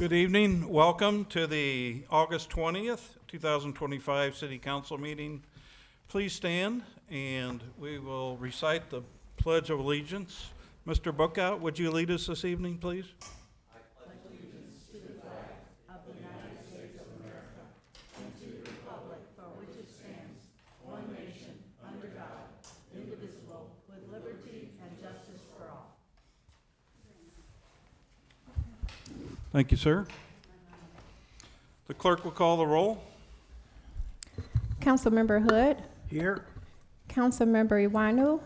Good evening. Welcome to the August 20th, 2025 City Council meeting. Please stand and we will recite the Pledge of Allegiance. Mr. Bookout, would you lead us this evening, please? Thank you, sir. The clerk will call the roll. Councilmember Hood. Here. Councilmember Iwanu.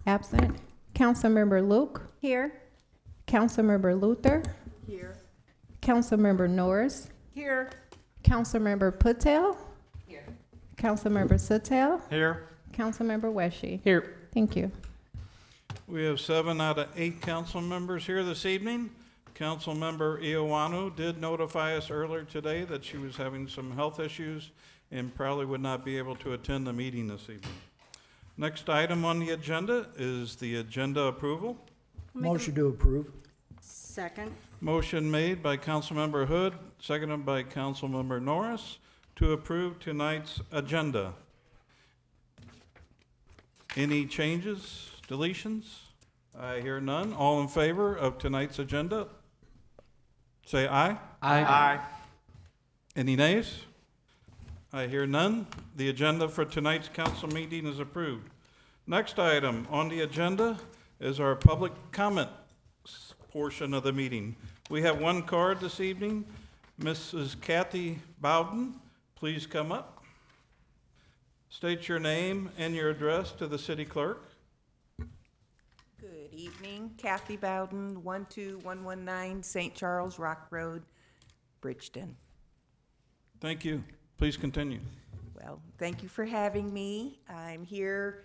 Absent. Councilmember Luke. Here. Councilmember Luther. Here. Councilmember Norris. Here. Councilmember Patel. Here. Councilmember Suttel. Here. Councilmember Weshy. Here. Thank you. We have 7 out of 8 council members here this evening. Councilmember Iwanu did notify us earlier today that she was having some health issues and probably would not be able to attend the meeting this evening. Next item on the agenda is the agenda approval. Motion to approve. Second. Motion made by Councilmember Hood, seconded by Councilmember Norris to approve tonight's agenda. Any changes, deletions? I hear none. All in favor of tonight's agenda? Say aye. Aye. Any nays? I hear none. The agenda for tonight's council meeting is approved. Next item on the agenda is our public comment portion of the meeting. We have one card this evening. Mrs. Kathy Bowden, please come up. State your name and your address to the city clerk. Good evening. Kathy Bowden, 12119 St. Charles Rock Road, Bridgeton. Thank you. Please continue. Well, thank you for having me. I'm here.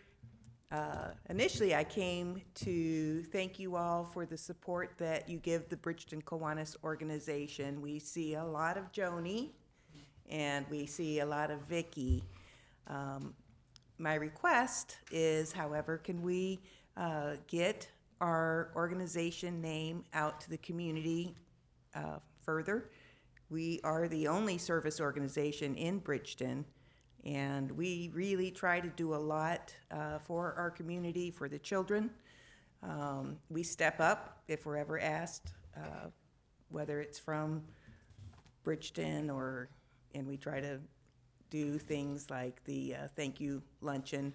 Initially, I came to thank you all for the support that you give the Bridgeton Kiwanis organization. We see a lot of Joni, and we see a lot of Vicky. My request is, however, can we get our organization name out to the community further? We are the only service organization in Bridgeton, and we really try to do a lot for our community, for the children. We step up if we're ever asked, whether it's from Bridgeton and we try to do things like the thank you luncheon.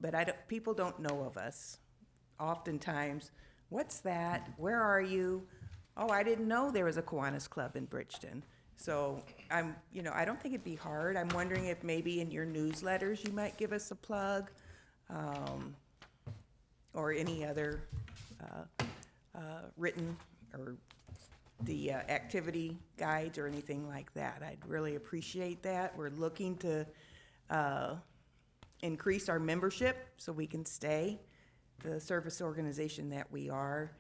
But people don't know of us. Oftentimes, what's that? Where are you? Oh, I didn't know there was a Kiwanis Club in Bridgeton. So I don't think it'd be hard. I'm wondering if maybe in your newsletters you might give us a plug, or any other written or the activity guides or anything like that. I'd really appreciate that. We're looking to increase our membership so we can stay the service organization that we are.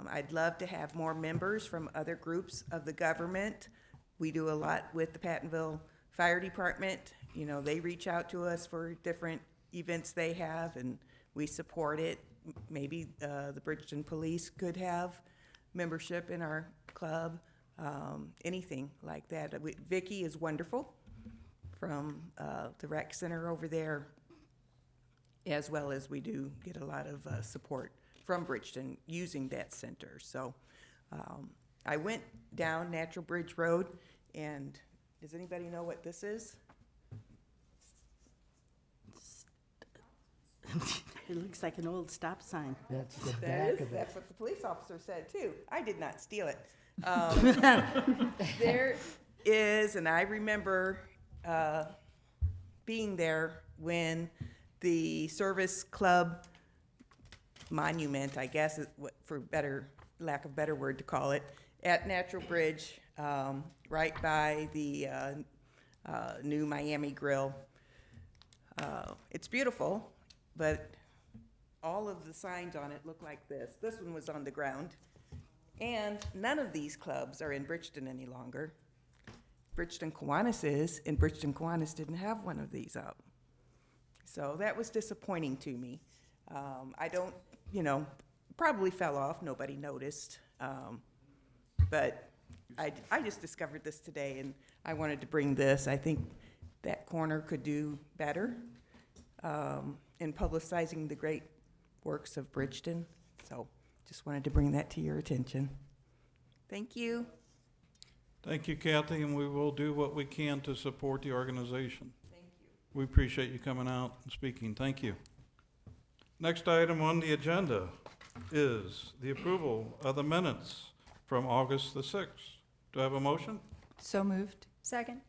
I'd love to have more members from other groups of the government. We do a lot with the Pattonville Fire Department. They reach out to us for different events they have, and we support it. Maybe the Bridgeton Police could have membership in our club, anything like that. Vicki is wonderful from the rec center over there, as well as we do get a lot of support from Bridgeton using that center. So I went down Natural Bridge Road, and does anybody know what this is? It looks like an old stop sign. That's the back of it. That's what the police officer said too. I did not steal it. There is, and I remember being there when the service club monument, I guess, is for lack of better word to call it, at Natural Bridge, right by the new Miami Grill. It's beautiful, but all of the signs on it look like this. This one was on the ground, and none of these clubs are in Bridgeton any longer. Bridgeton Kiwanis is, and Bridgeton Kiwanis didn't have one of these up. So that was disappointing to me. I don't, probably fell off, nobody noticed. But I just discovered this today, and I wanted to bring this. I think that corner could do better in publicizing the great works of Bridgeton. So just wanted to bring that to your attention. Thank you. Thank you, Kathy, and we will do what we can to support the organization. Thank you. We appreciate you coming out and speaking. Thank you. Next item on the agenda is the approval of the minutes from August the 6th. Do I have a motion? So moved. Second.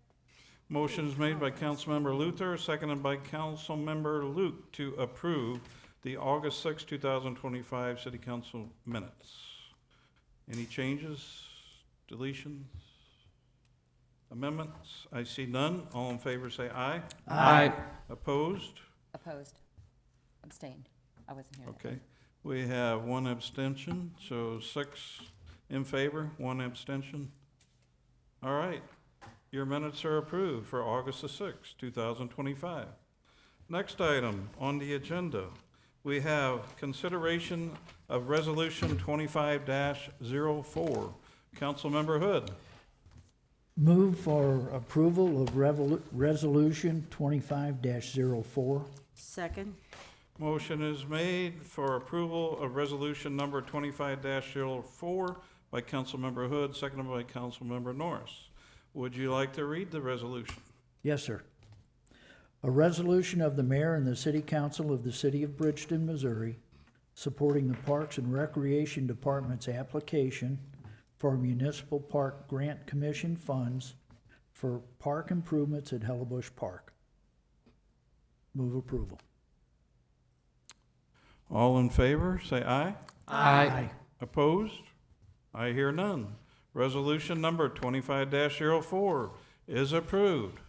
Motion is made by Councilmember Luther, seconded by Councilmember Luke to approve the August 6, 2025 City Council minutes. Any changes, deletions, amendments? I see none. All in favor say aye. Aye. Opposed? Opposed. Abstained. I wasn't here. that Okay. day. We have one abstention, so 6 in favor, 1 abstention. All right. Your minutes are approved for August the 6th, 2025. Next item on the agenda, we have consideration of Resolution 25-04. Councilmember Hood. Move for approval of Resolution 25-04. Second. Motion is made for approval of Resolution number 25-04 by Councilmember Hood, seconded by Councilmember Norris. Would you like to read the resolution? Yes, sir. A resolution of the mayor and the city council of the city of Bridgeton, Missouri, supporting the Parks and Recreation Department's application for municipal park grant commission funds for park improvements at Hellebush Park. Move approval. All in favor, say aye. Aye. Opposed? I hear none. Resolution number 25-04 is approved.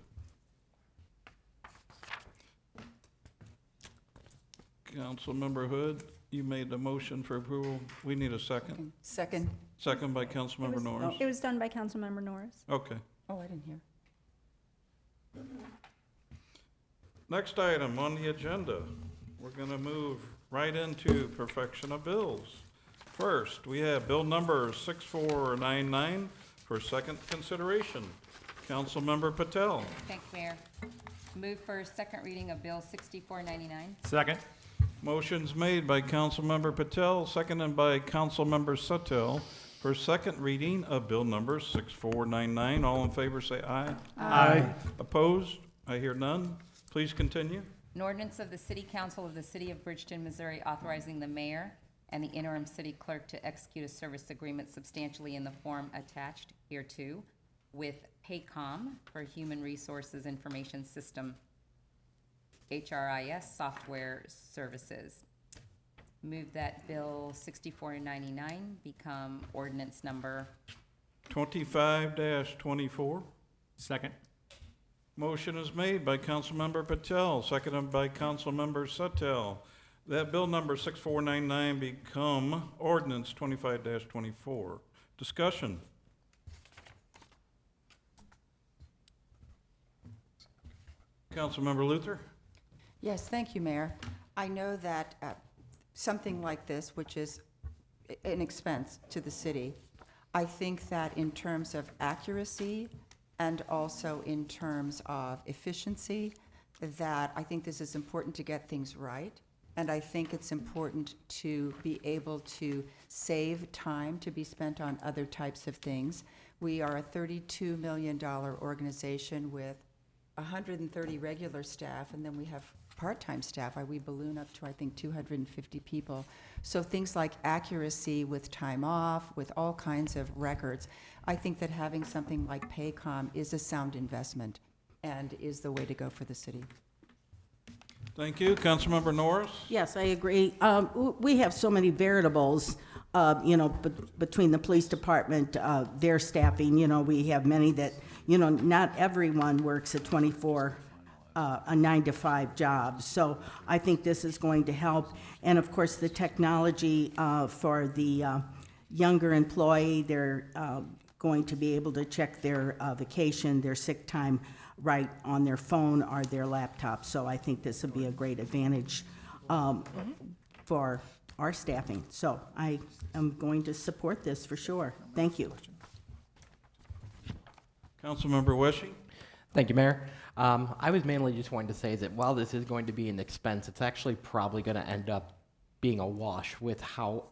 Councilmember Hood, you made the motion for approval. We need a second. Second. Second by Councilmember Norris. It was done by Councilmember Norris. Okay. Oh, I didn't hear. Next item on the agenda, we're going to move right into perfection of bills. First, we have bill number 6499 for second consideration. Councilmember Patel. Thanks, Mayor. Move for second reading of Bill 6499. Second. Motion's made by Councilmember Patel, seconded by Councilmember Suttel for second reading of bill number 6499. All in favor say aye. Aye. Opposed? I hear none. Please continue. An ordinance of the City Council of the City of Bridgeton, Missouri, authorizing the mayor and the interim city clerk to execute a service agreement substantially in the form attached hereto with Paycom for Human Resources Information System, HRIS software services. Move that Bill 6499 become ordinance number. 25-24. Second. Motion is made by Councilmember Patel, seconded by Councilmember Suttel, that bill number 6499 become ordinance 25-24. Discussion. Councilmember Luther? Yes, thank you, Mayor. I know that something like this, which is an expense to the city, I think that in terms of accuracy and also in terms of efficiency, that I think this is important to get things right. And I think it's important to be able to save time to be spent on other types of things. We are a $32 million organization with 130 regular staff, and then we have part-time staff. We balloon up to, I think, 250 people. So things like accuracy with time off, with all kinds of records, I think that having something like Paycom is a sound investment and is the way to go for the city. Thank you. Councilmember Norris? Yes, I agree. We have so many variables, between the police department, their staffing, we have many that, not everyone works a 9-to-5 job. So I think this is going to help. And of course, the technology for the younger employee, they're going to be able to check their vacation, their sick time right on their phone or their laptop. So I think this would be a great advantage for our staffing. So I am going to support this for sure. Thank you. Councilmember Weshy? Thank you, Mayor. I was mainly just wanting to say that while this is going to be an expense, it's actually probably going to end up being a wash with how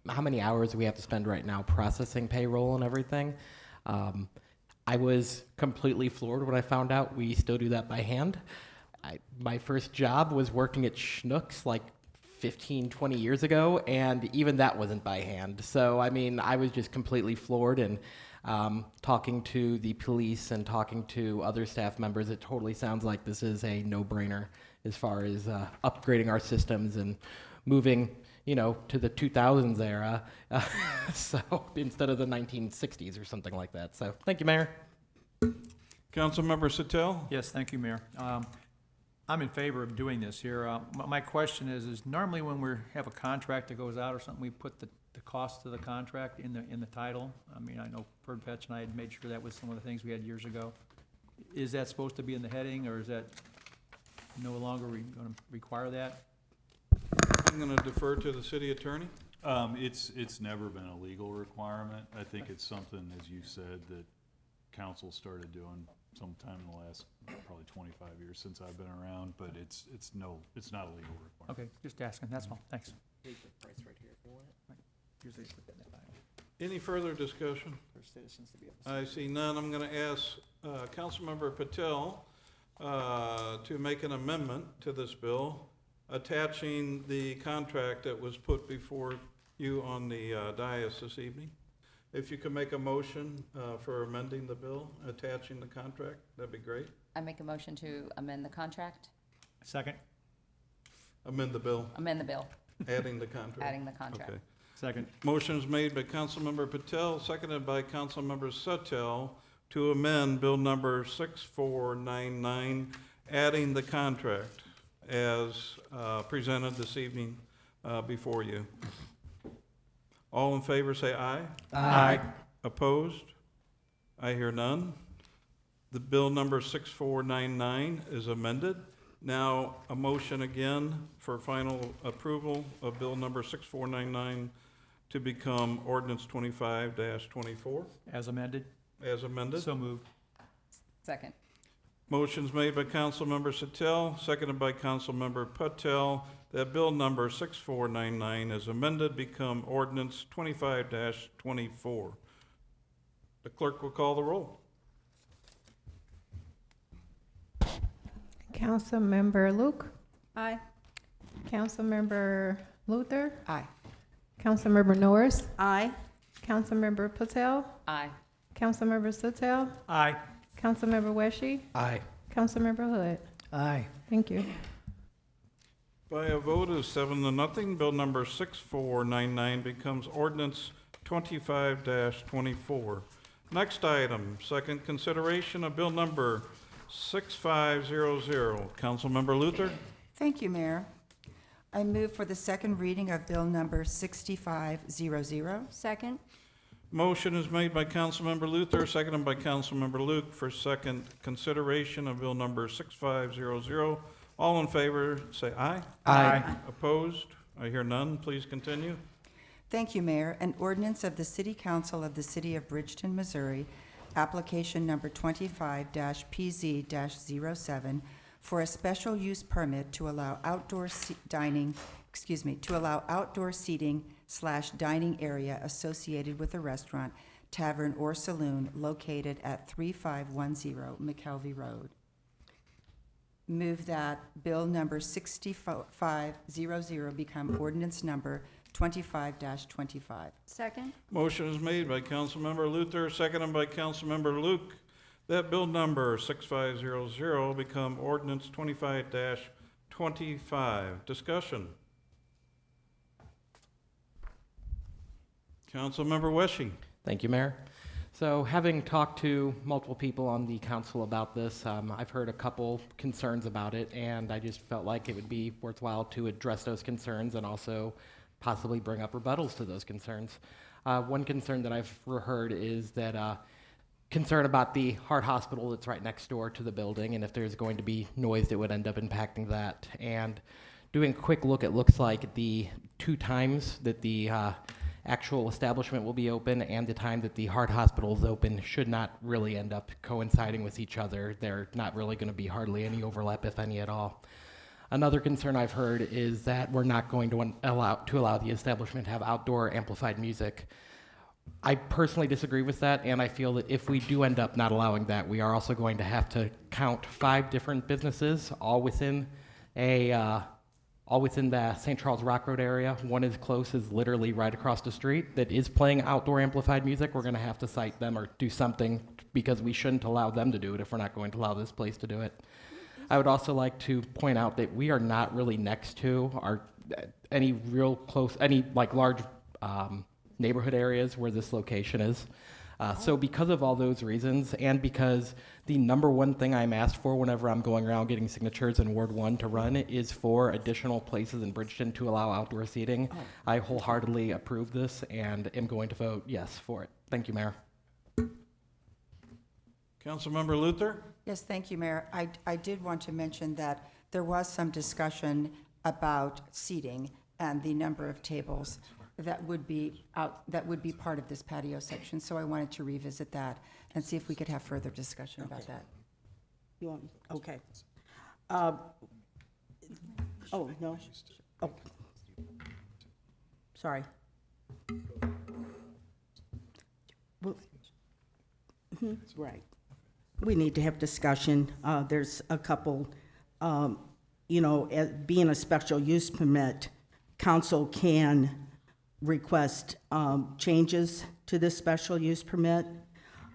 many hours we have to spend right now processing payroll and everything. I was completely floored when I found out we still do that by hand. My first job was working at Schnucks like 15, 20 years ago, and even that wasn't by hand. So, I mean, I was just completely floored, and talking to the police and talking to other staff members, it totally sounds like this is a no-brainer as far as upgrading our systems and moving, to the 2000s era, so instead of the 1960s or something like that. So, thank you, Mayor. Councilmember Sitel? Yes, thank you, Mayor. I'm in favor of doing this here. My question is normally when we have a contract that goes out or something, we put the cost of the contract in the title? I mean, I know Ferd Petch and I had made sure that was some of the things we had years ago. Is that supposed to be in the heading, or is that no longer going to require that? I'm going to defer to the city attorney. It's never been a legal requirement. I think it's something, as you said, that council started doing sometime in the last probably 25 years since I've been around, but it's not a legal requirement. Okay, just asking, that's all, thanks. Any further discussion? I see none. I'm going to ask Councilmember Patel to make an amendment to this bill, attaching the contract that was put before you on the dais this evening. If you could make a motion for amending the bill, attaching the contract, that'd be great. I make a motion to amend the contract, Second? Amend the bill, amend the bill, adding the contract. adding the contract. Okay. Second. Motion is made by Councilmember Patel, seconded by Councilmember Suttel to amend Bill number 6499, adding the contract as presented this evening before you. All in favor say aye. Aye. Opposed? I hear none. The bill number 6499 is amended. Now, a motion again for final approval of bill number 6499 to become ordinance 25-24 As amended? as amended. So moved. Second. Motion's made by Councilmember Satel, seconded by Councilmember Patel, that bill number 6499 as amended become ordinance 25-24. The clerk will call the roll. Councilmember Luke, Aye. Councilmember Luther, Aye. Councilmember Norris, Aye. Councilmember Patel, Aye. Councilmember Suttel, Aye. Councilmember Weshy, Aye. Councilmember Hood. Aye. Thank you. By a vote of 7-0, bill number 6499 becomes ordinance 25-24. Next item, second consideration of bill number 6500. Councilmember Luther? Thank you, Mayor. I move for the second reading of Bill Number 6500. Second. Motion is made by Councilmember Luther, seconded by Councilmember Luke for second consideration of bill number 6500. All in favor, say aye. Aye. Opposed? I hear none. Please continue. Thank you, Mayor. An ordinance of the City Council of the City of Bridgeton, Missouri, application number 25-PZ-07, for a special use permit to allow outdoor seating / dining area associated with a restaurant, tavern, or saloon located at 3510 McKelvey Road. Move that bill number 6500 become ordinance number 25-25. Second. Motion is made by Councilmember Luther, seconded by Councilmember Luke, that bill number 6500 become ordinance 25-25. Discussion. Councilmember Weshy. Thank you, Mayor. So having talked to multiple people on the council about this, I've heard a couple concerns about it, and I just felt like it would be worthwhile to address those concerns and also possibly bring up rebuttals to those concerns. One concern that I've heard is that concern about the heart hospital that's right next door to the building, and if there's going to be noise that would end up impacting that. And doing a quick look, it looks like the 2 times that the actual establishment will be open and the time that the heart hospital is open should not really end up coinciding with each other. They're not really going to be hardly any overlap, if any at all. Another concern I've heard is that we're not going to allow the establishment to have outdoor amplified music. I personally disagree with that, and I feel that if we do end up not allowing that, we are also going to have to count 5 different businesses, all within the St. Charles Rock Road area. One is close, is literally right across the street, that is playing outdoor amplified music. We're going to have to cite them or do something because we shouldn't allow them to do it if we're not going to allow this place to do it. I would also like to point out that we are not really next to any large neighborhood areas where this location is. So because of all those reasons, and because the number one thing I'm asked for whenever I'm going around getting signatures in Ward 1 to run is for additional places in Bridgeton to allow outdoor seating, I wholeheartedly approve this and am going to vote yes for it. Thank you, Mayor. Councilmember Luther? Yes, thank you, Mayor. I did want to mention that there was some discussion about seating and the number of tables that would be part of this patio section. So I wanted to revisit that and see if we could have further discussion about that. You want, okay. Oh, no. Oh. Sorry. Well, right. We need to have discussion. There's a couple, being a special use permit, council can request changes to this special use permit.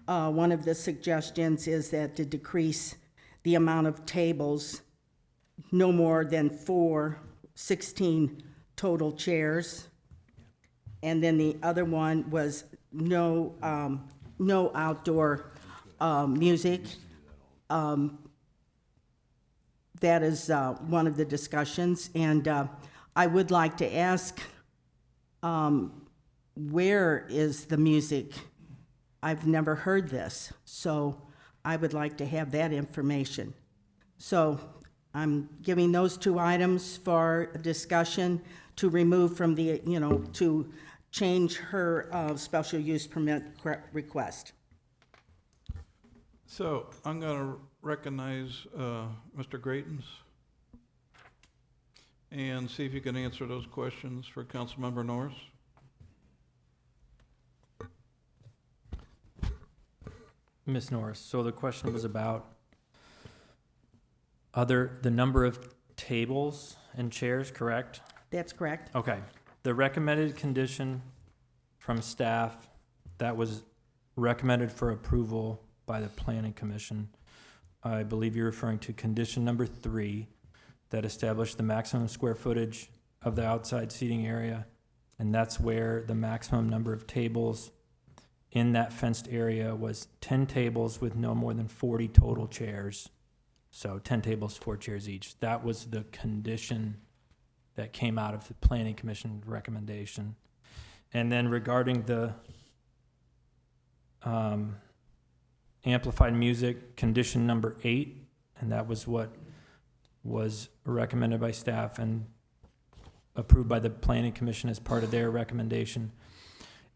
One of the suggestions is that to decrease the amount of tables, no more than 16 total chairs. And then the other one was no outdoor music. That is one of the discussions. And I would like to ask, where is the music? I've never heard this, so I would like to have that information. So I'm giving those 2 items for discussion to remove from the, to change her special use permit request. So I'm going to recognize Mr. Greatens and see if you can answer those questions for Councilmember Norris. Ms. Norris, so the question was about the number of tables and chairs, correct? That's correct. Okay. The recommended condition from staff that was recommended for approval by the Planning Commission, I believe you're referring to condition number 3, that established the maximum square footage of the outside seating area, and that's where the maximum number of tables in that fenced area was 10 tables with no more than 40 total chairs. So 10 tables, 4 chairs each. That was the condition that came out of the Planning Commission recommendation. And then regarding the amplified music, condition number 8, and that was what was recommended by staff and approved by the Planning Commission as part of their recommendation.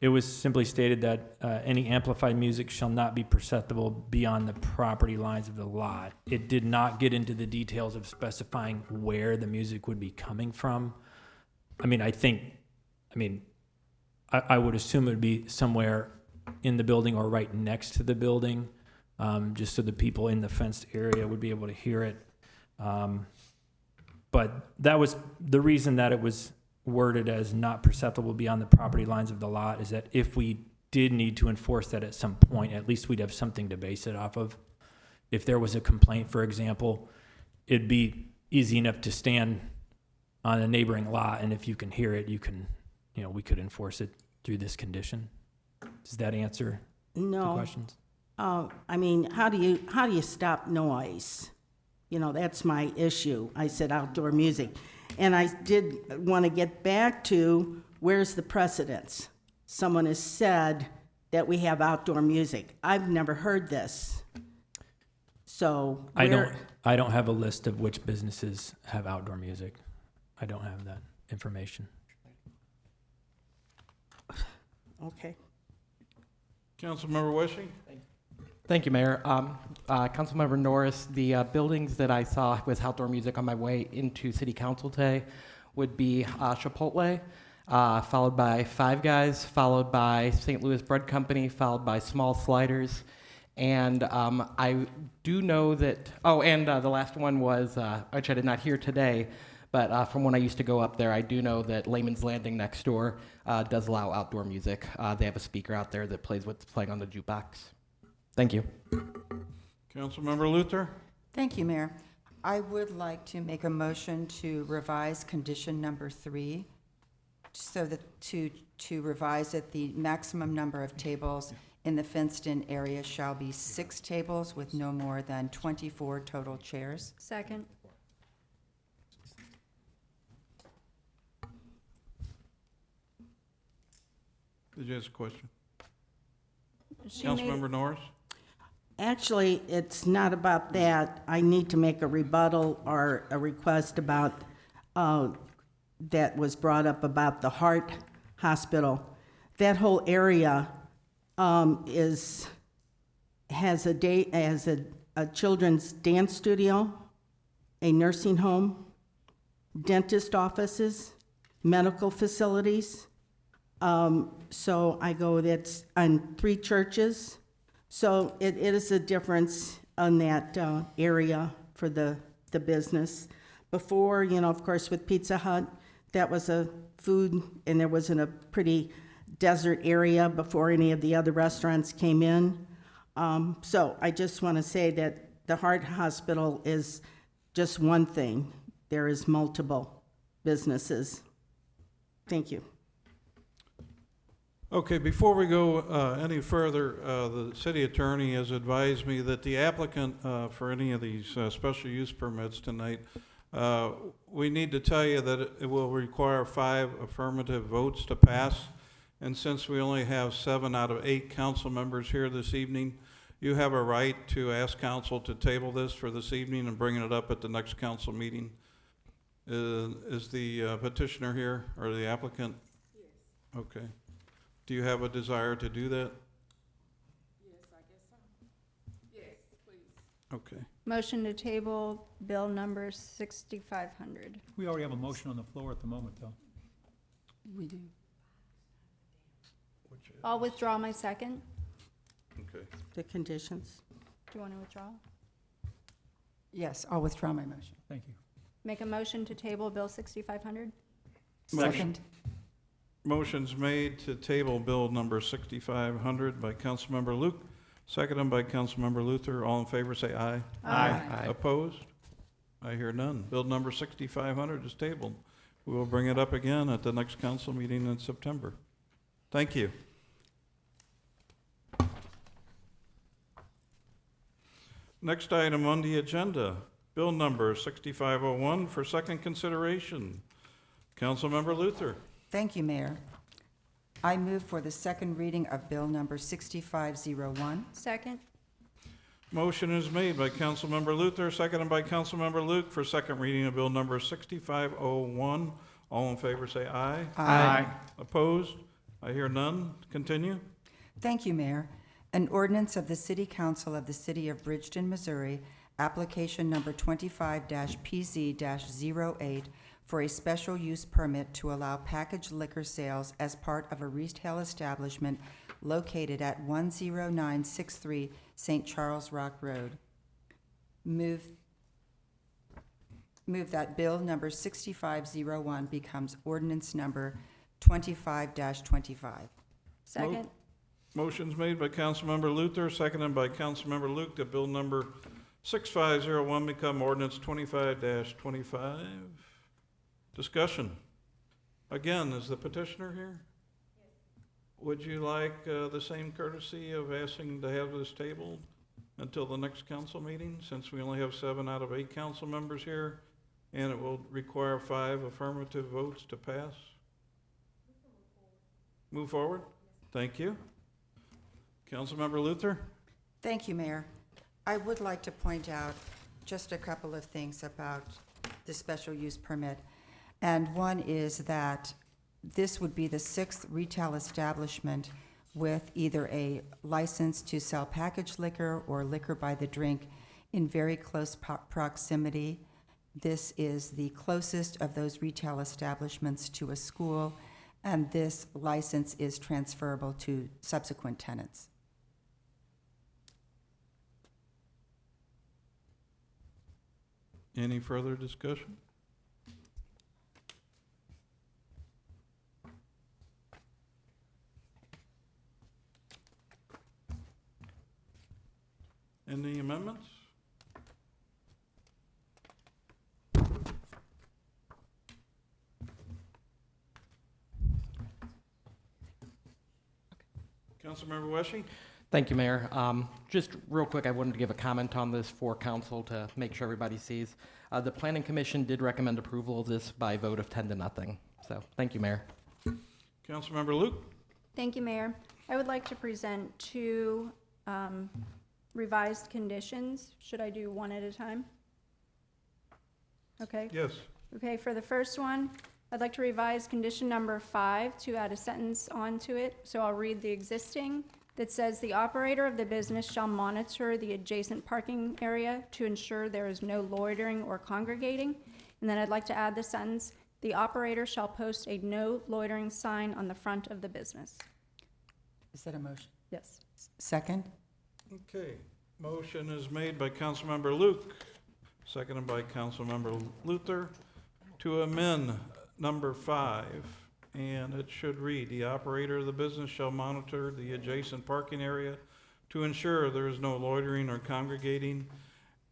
It was simply stated that any amplified music shall not be perceptible beyond the property lines of the lot. It did not get into the details of specifying where the music would be coming from. I would assume it would be somewhere in the building or right next to the building, just so the people in the fenced area would be able to hear it. But that was the reason that it was worded as not perceptible beyond the property lines of the lot, is that if we did need to enforce that at some point, at least we'd have something to base it off of. If there was a complaint, for example, it'd be easy enough to stand on a neighboring lot, and if you can hear it, we could enforce it through this condition. Does that answer the questions? How do you stop noise? That's my issue. I said outdoor music. And I did want to get back to, where's the precedence? Someone has said that we have outdoor music. I've never heard this. So I don't have a list of which businesses have outdoor music. I don't have that information. Okay. Councilmember Wishing? Thank you, Mayor. Councilmember Norris, the buildings that I saw with outdoor music on my way into City Council today would be Chipotle, followed by Five Guys, followed by St. Louis Bread Company, followed by Small Sliders. And I do know that, the last one was, which I did not hear today, but from when I used to go up there, I do know that Layman's Landing next door does allow outdoor music. They have a speaker out there that plays what's playing on the jukebox. Thank you. Councilmember Luther? Thank you, Mayor. I would like to make a motion to revise condition number 3, so that to revise it, the maximum number of tables in the fenced-in area shall be 6 tables with no more than 24 total chairs. Second. Did you ask a question? She made- Councilmember Norris? Actually, it's not about that. I need to make a rebuttal or a request about, that was brought up about the heart hospital. That whole area has a children's dance studio, a nursing home, dentist offices, medical facilities. So I go, that's on 3 churches. So it is a difference on that area for the business. Before, of course, with Pizza Hut, that was a food, and there was in a pretty desert area before any of the other restaurants came in. So I just want to say that the heart hospital is just one thing. There is multiple businesses. Thank you. Okay, before we go any further, the city attorney has advised me that the applicant for any of these special use permits tonight, we need to tell you that it will require 5 affirmative votes to pass. And since we only have 7 out of 8 council members here this evening, you have a right to ask council to table this for this evening and bring it up at the next council meeting. Is the petitioner here, or the applicant? Yes. Okay. Do you have a desire to do that? Yes, I guess so. Yes, please. Okay. Motion to table bill number 6500. We already have a motion on the floor at the moment, though. We do. I'll withdraw my second. Okay. The conditions. Do you want to withdraw? Yes, I'll withdraw my motion. Thank you. Make a motion to table bill 6500. Second. Motion's made to table bill number 6500 by Councilmember Luke, seconded by Councilmember Luther. All in favor, say aye. Aye. Opposed? I hear none. Bill number 6500 is tabled. We will bring it up again at the next council meeting in September. Thank you. Next item on the agenda, bill number 6501 for second consideration. Councilmember Luther. Thank you, Mayor. I move for the second reading of bill number 6501. Second. Motion is made by Councilmember Luther, seconded by Councilmember Luke for second reading of bill number 6501. All in favor say aye. Aye. Opposed? I hear none. Continue. Thank you, Mayor. An ordinance of the City Council of the City of Bridgeton, Missouri, application number 25-PZ-08, for a special use permit to allow packaged liquor sales as part of a retail establishment located at 10963 St. Charles Rock Road. Move that bill number 6501 becomes ordinance number 25-25. Second. Motion's made by Councilmember Luther, seconded by Councilmember Luke, that bill number 6501 become ordinance 25-25. Discussion. Again, is the petitioner here? Would you like the same courtesy of asking to have this tabled until the next council meeting, since we only have 7 out of 8 council members here, and it will require 5 affirmative votes to pass? Move forward? Thank you. Councilmember Luther? Thank you, Mayor. I would like to point out just a couple of things about the special use permit. And one is that this would be the 6th retail establishment with either a license to sell packaged liquor or liquor by the drink in very close proximity. This is the closest of those retail establishments to a school, and this license is transferable to subsequent tenants. Any further discussion? Any amendments? Councilmember Weshy? Thank you, Mayor. Just real quick, I wanted to give a comment on this for council to make sure everybody sees. The Planning Commission did recommend approval of this by a vote of 10-0. So, thank you, Mayor. Councilmember Luke? Thank you, Mayor. I would like to present two revised conditions. Should I do one at a time? Okay. Yes. Okay, for the first one, I'd like to revise condition number 5 to add a sentence onto it. So I'll read the existing that says, "The operator of the business shall monitor the adjacent parking area to ensure there is no loitering or congregating." And then I'd like to add the sentence, "The operator shall post a no loitering sign on the front of the business." Is that a motion? Yes. Second? Okay. Motion is made by Councilmember Luke, seconded by Councilmember Luther, to amend number 5, and it should read, "The operator of the business shall monitor the adjacent parking area to ensure there is no loitering or congregating.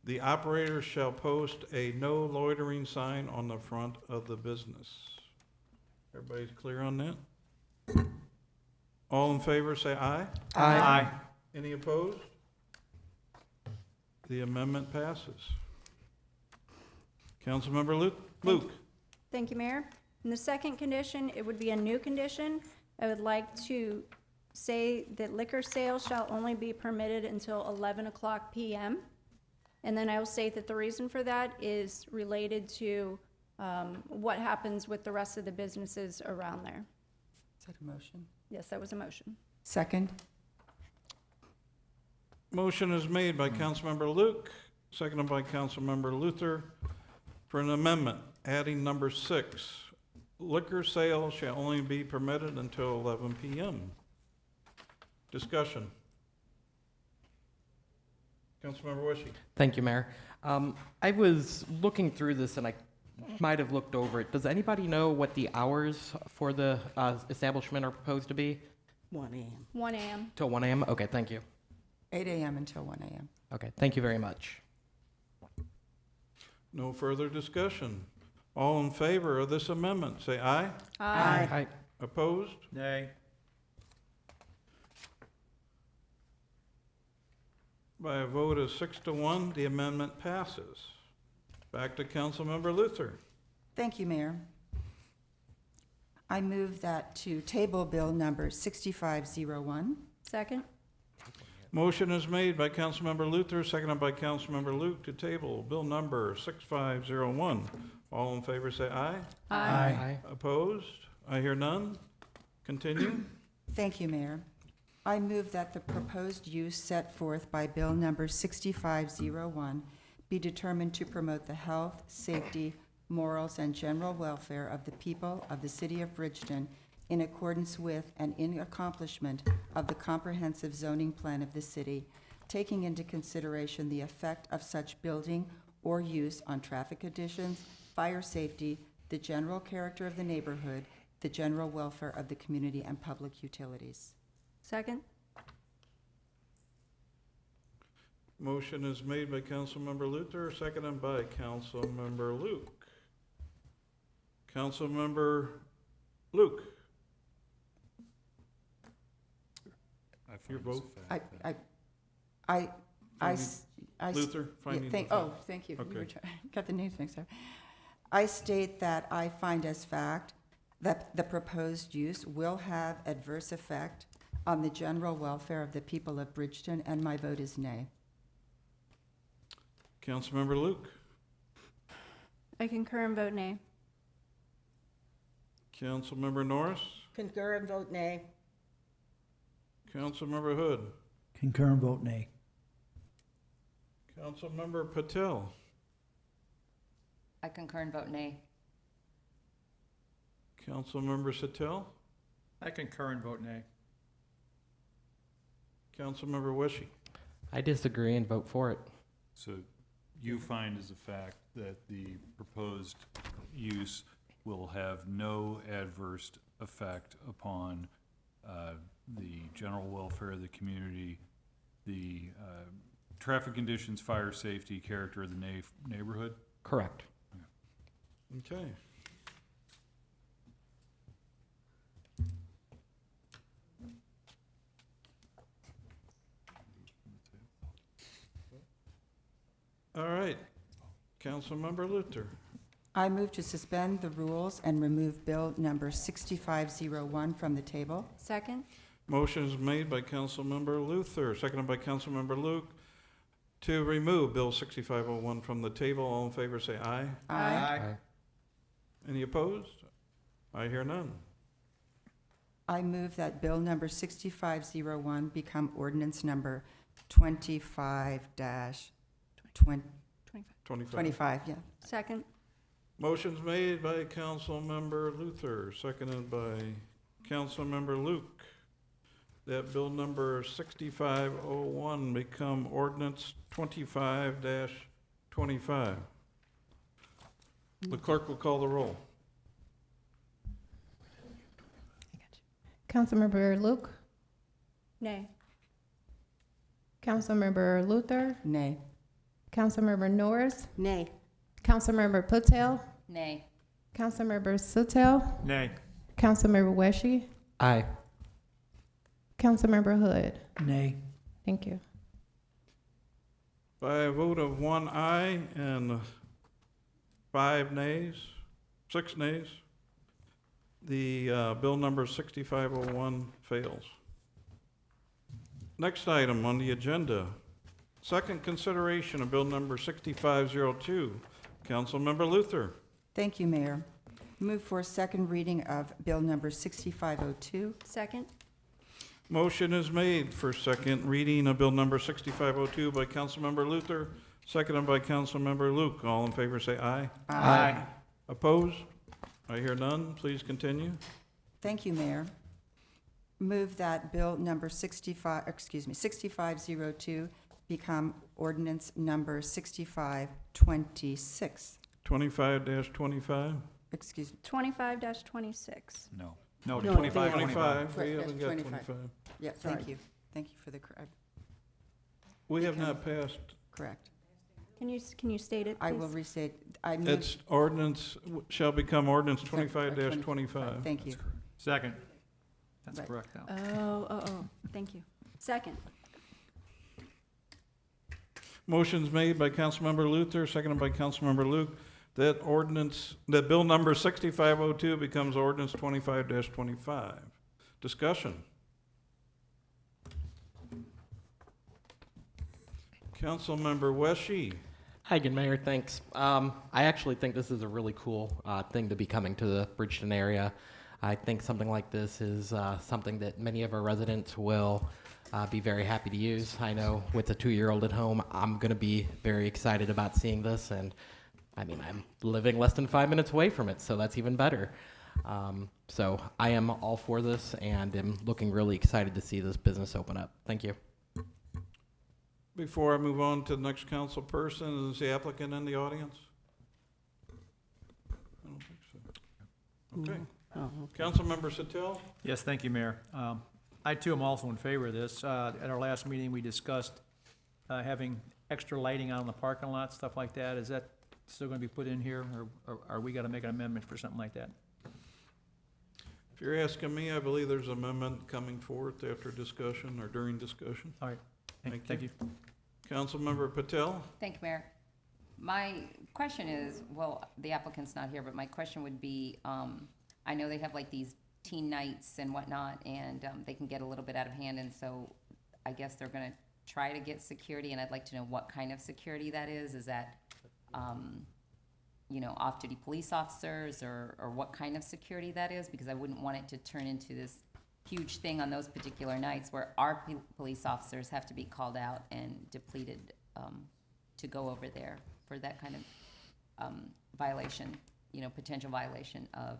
The operator shall post a no loitering sign on the front of the business." Everybody's clear on that? All in favor, say aye. Aye. Any opposed? The amendment passes. Councilmember Luke? Thank you, Mayor. In the second condition, it would be a new condition. I would like to say that liquor sales shall only be permitted until 11 o'clock p.m. And then I will state that the reason for that is related to what happens with the rest of the businesses around there. Is that a motion? Yes, that was a motion. Second? Motion is made by Councilmember Luke, seconded by Councilmember Luther, for an amendment adding number 6. Liquor sales shall only be permitted until 11 p.m. Discussion. Councilmember Wishy. Thank you, Mayor. I was looking through this, and I might have looked over it. Does anybody know what the hours for the establishment are proposed to be? 1 a.m. 1 a.m. Till 1 a.m.? Okay, thank you. 8 a.m. until 1 a.m. Okay, thank you very much. No further discussion. All in favor of this amendment, say aye. Aye. Opposed? Nay. By a vote of 6-1, the amendment passes. Back to Councilmember Luther. Thank you, Mayor. I move that to table bill number 6501. Second? Motion is made by Councilmember Luther, seconded by Councilmember Luke, to table bill number 6501. All in favor say aye. Aye. Opposed? I hear none. Continue. Thank you, Mayor. I move that the proposed use set forth by bill number 6501 be determined to promote the health, safety, morals, and general welfare of the people of the city of Bridgeton in accordance with and in accomplishment of the comprehensive zoning plan of the city, taking into consideration the effect of such building or use on traffic additions, fire safety, the general character of the neighborhood, the general welfare of the community, and public utilities. Second? Motion is made by Councilmember Luther, seconded by Councilmember Luke. Councilmember Luke. I Your find this vote? a fact that- Luther, finding of fact. Thank you. Okay. Got the names mixed up. I state that I find as fact that the proposed use will have adverse effect on the general welfare of the people of Bridgeton, and my vote is nay. Councilmember Luke. I concur and vote nay. Councilmember Norris, Concur and vote nay. Councilmember Hood, Concur and vote nay. Councilmember Patel, I concur and vote nay. Councilmember Sitel, I concur and vote nay. Councilmember Wishy. I disagree and vote for it. So you find as a fact that the proposed use will have no adverse effect upon the general welfare of the community, the traffic conditions, fire safety, character of the neighborhood? Correct. Okay. All right. Councilmember Luther. I move to suspend the rules and remove Bill number 6501 from the table. Second? Motion is made by Councilmember Luther, seconded by Councilmember Luke, to remove Bill 6501 from the table. All in favor say aye. Aye. Any opposed? I hear none. I move that Bill number 6501 become ordinance number 25-25, 25. yeah. Second? Motion's made by Councilmember Luther, seconded by Councilmember Luke, that Bill number 6501 become ordinance 25-25. The clerk will call the roll. Councilmember Luke, Nay. Councilmember Luther, Nay. Councilmember Norris, Nay. Councilmember Patel, Nay. Councilmember Sitel, Nay. Councilmember Wishy, Aye. Councilmember Hood. Nay. Thank you. By a vote of 1 aye and 5 nays, 6 nays, the bill number 6501 fails. Next item on the agenda, second consideration of bill number 6502. Councilmember Luther. Thank you, Mayor. Move for second reading of Bill number 6502. Second? Motion is made for second reading of bill number 6502 by Councilmember Luther, seconded by Councilmember Luke. All in favor say aye. Aye. Opposed? I hear none. Please continue. Thank you, Mayor. Move that Bill number 6502 become ordinance number 6526. 25-25? Excuse me. 25-26. No. No, No, 25, 25. We Yes, haven't got 25. 25. Yeah, Sorry. thank you. Thank you for the, We have not passed. correct. Can you state it, please? I will restate, I move. It's ordinance, shall become ordinance Sorry, 25-25. Thank you. Second. That's Right. correct now. Oh, thank you. Second? Motion's made by Councilmember Luther, seconded by Councilmember Luke, that bill number 6502 becomes ordinance 25-25. Discussion. Councilmember Wishy. Hi again, Mayor. Thanks. I actually think this is a really cool thing to be coming to the Bridgeton area. I think something like this is something that many of our residents will be very happy to use. I know with a 2-year-old at home, I'm going to be very excited about seeing this. And I mean, I'm living less than 5 minutes away from it, so that's even better. So I am all for this and am looking really excited to see this business open up. Thank you. Before I move on to the next council person, is the applicant in the audience? I don't think so. Okay. Oh, Councilmember Sitel? Yes, thank you, Mayor. I too am also in favor of this. At our last meeting, we discussed having extra lighting out in the parking lot, stuff like that. Is that still going to be put in here, or are we going to make an amendment for something like that? If you're asking me, I believe there's an amendment coming forth after discussion or during discussion. All right. Thank Thank you. Councilmember Patel? Thank you, Mayor. My question is, well, the applicant's not here, but my question would be, I know they have like these teen nights and whatnot, and they can get a little bit out of hand, and so I guess they're gonna try to get security, and I'd like to know what kind of security that is. Is that, off-duty police officers or what kind of security that is, because I wouldn't want it to turn into this huge thing on those particular nights where our police officers have to be called out and depleted to go over there for that kind of violation, potential violation of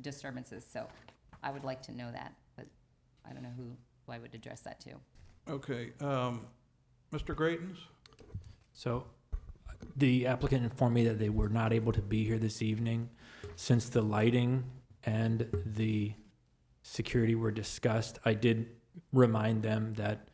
disturbances. So I would like to know that, but I don't know who I would address that to. Okay, Mr. Greatens? So the applicant informed me that they were not able to be here this evening. Since the lighting and the security were discussed, I did remind them that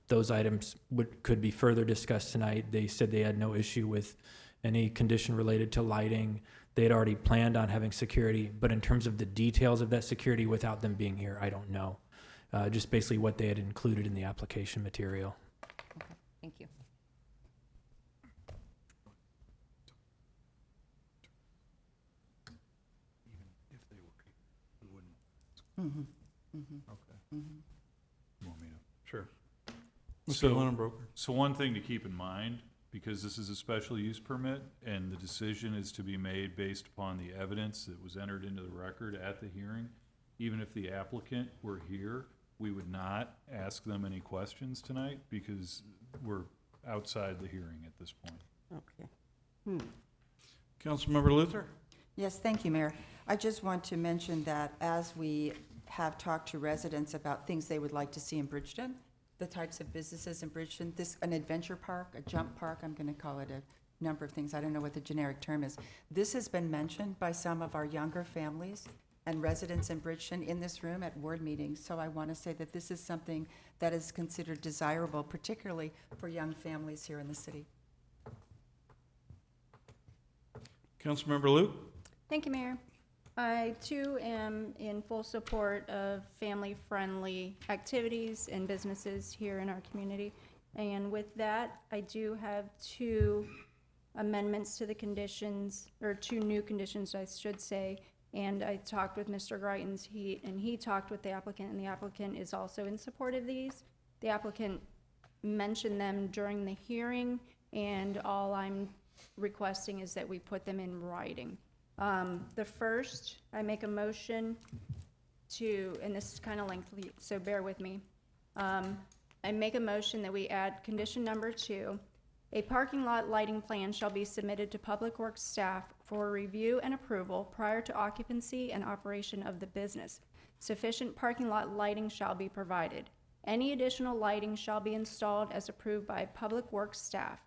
those items could be further discussed tonight. They said they had no issue with any condition related to lighting. They had already planned on having security, but in terms of the details of that security without them being here, I don't know. Just basically what they had included in the application material. Okay, thank you. Mhm, mhm, Okay. mhm. You want me to? Sure. So- Mr. Linenbroker? So one thing to keep in mind, because this is a special use permit, and the decision is to be made based upon the evidence that was entered into the record at the hearing, even if the applicant were here, we would not ask them any questions tonight, because we're outside the hearing at this point. Okay. Councilmember Luther? Yes, thank you, Mayor. I just want to mention that as we have talked to residents about things they would like to see in Bridgeton, the types of businesses in Bridgeton, an adventure park, a jump park, I'm going to call it a number of things. I don't know what the generic term is. This has been mentioned by some of our younger families and residents in Bridgeton in this room at ward meetings. So I want to say that this is something that is considered desirable, particularly for young families here in the city. Councilmember Luke? Thank you, Mayor. I too am in full support of family-friendly activities and businesses here in our community. And with that, I do have two amendments to the conditions, or two new conditions, I should say. And I talked with Mr. Greitens, he talked with the applicant, and the applicant is also in support of these. The applicant mentioned them during the hearing, and all I'm requesting is that we put them in writing. The first, I make a motion to, and this is kind of lengthy, so bear with me. I make a motion that we add condition number 2. A parking lot lighting plan shall be submitted to Public Works staff for review and approval prior to occupancy and operation of the business. Sufficient parking lot lighting shall be provided. Any additional lighting shall be installed as approved by Public Works staff.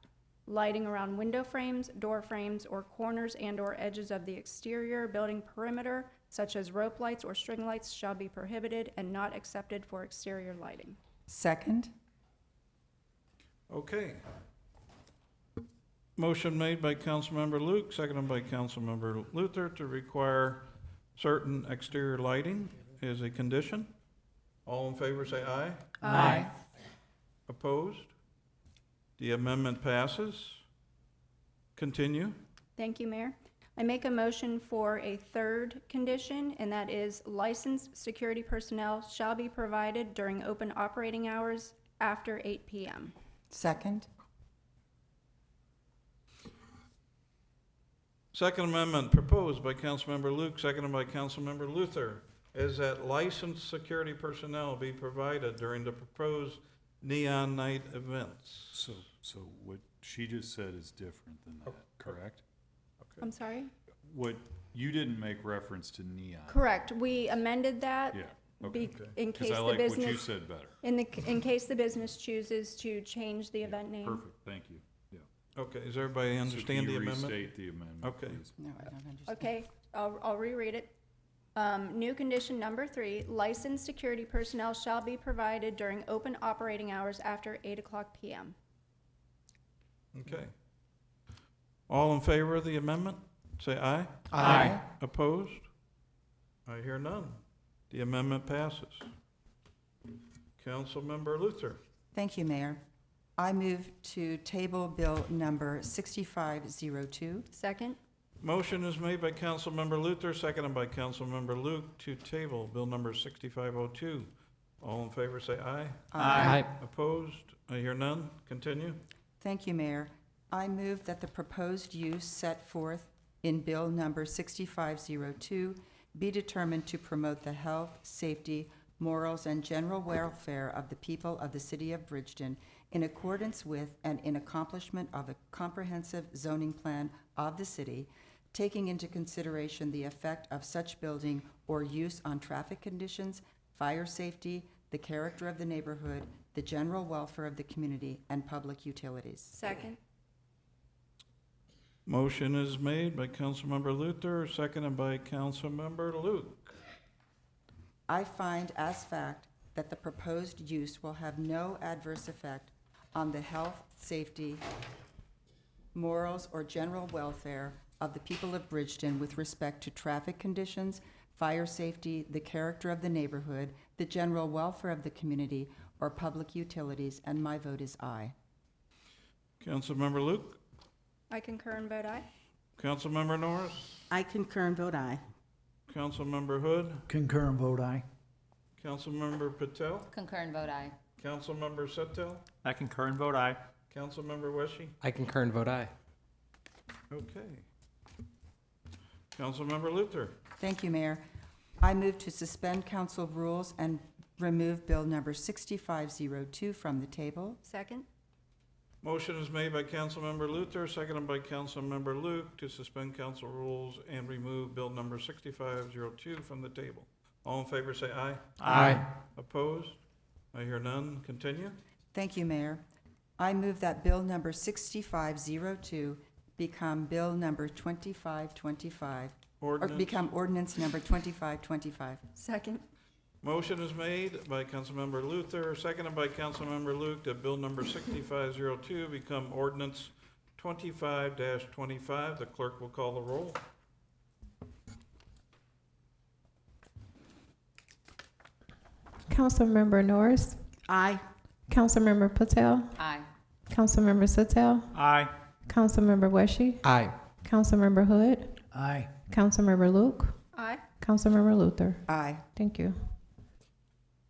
Lighting around window frames, door frames, or corners and/or edges of the exterior building perimeter, such as rope lights or string lights, shall be prohibited and not accepted for exterior lighting. Second? Okay. Motion made by Councilmember Luke, seconded by Councilmember Luther to require certain exterior lighting as a condition. All in favor, say aye. Aye. Opposed? The amendment passes. Continue. Thank you, Mayor. I make a motion for a third condition, and that is licensed security personnel shall be provided during open operating hours after 8 p.m. Second? Second amendment proposed by Councilmember Luke, seconded by Councilmember Luther, is that licensed security personnel be provided during the proposed neon night events. So what she just said is different than that, correct? I'm sorry? What, you didn't make reference to neon. Correct. We amended that. Yeah, okay. In Because case I the like what you business, said better. in case the business chooses to change the event name. Perfect, thank you. Okay, does everybody understand the So can you amendment? restate the amendment, Okay. please? No, I don't understand. Okay, I'll reread it. New condition number 3, licensed security personnel shall be provided during open operating hours after 8:00 p.m. Okay. All in favor of the amendment, say aye. Aye. Opposed? I hear none. The amendment passes. Councilmember Luther. Thank you, Mayor. I move to table bill number 6502. Second? Motion is made by Councilmember Luther, seconded by Councilmember Luke to table Bill number 6502. All in favor, say aye. Aye. Opposed? I hear none. Continue. Thank you, Mayor. I move that the proposed use set forth in Bill Number 6502 be determined to promote the health, safety, morals, and general welfare of the people of the city of Bridgeton in accordance with and in accomplishment of a comprehensive zoning plan of the city, taking into consideration the effect of such building or use on traffic conditions, fire safety, the character of the neighborhood, the general welfare of the community, and public utilities. Second. Motion is made by Councilmember Luther, seconded by Councilmember Luke. I find as fact that the proposed use will have no adverse effect on the health, safety, morals, or general welfare of the people of Bridgeton with respect to traffic conditions, fire safety, the character of the neighborhood, the general welfare of the community, or public utilities, and my vote is aye. Councilmember Luke, I concur and vote aye. Councilmember Norris, I concur and vote aye. Councilmember Hood, Concur and vote aye. Councilmember Patel, Concur and vote aye. Councilmember Setel, I concur and vote aye. Councilmember Wesche. I concur and vote aye. Okay. Councilmember Luther. Thank you, Mayor. I move to suspend council rules and remove Bill Number 6502 from the table. Second. Motion is made by Councilmember Luther, seconded by Councilmember Luke to suspend council rules and remove Bill number 6502 from the table. All in favor say aye. Aye. Opposed? I hear none. Continue. Thank you, Mayor. I move that Bill Number 6502 become Bill Number 2525, or Ordinance. become Ordinance Number 2525. Second. Motion is made by Councilmember Luther, seconded by Councilmember Luke that Bill number 6502 become ordinance 25-25. The clerk will call the roll. Councilmember Norris, Aye. Councilmember Patel, Aye. Councilmember Setel, Aye. Councilmember Wesche, Aye. Councilmember Hood, Aye. Councilmember Luke, Aye. Councilmember Luther. Aye. Thank you.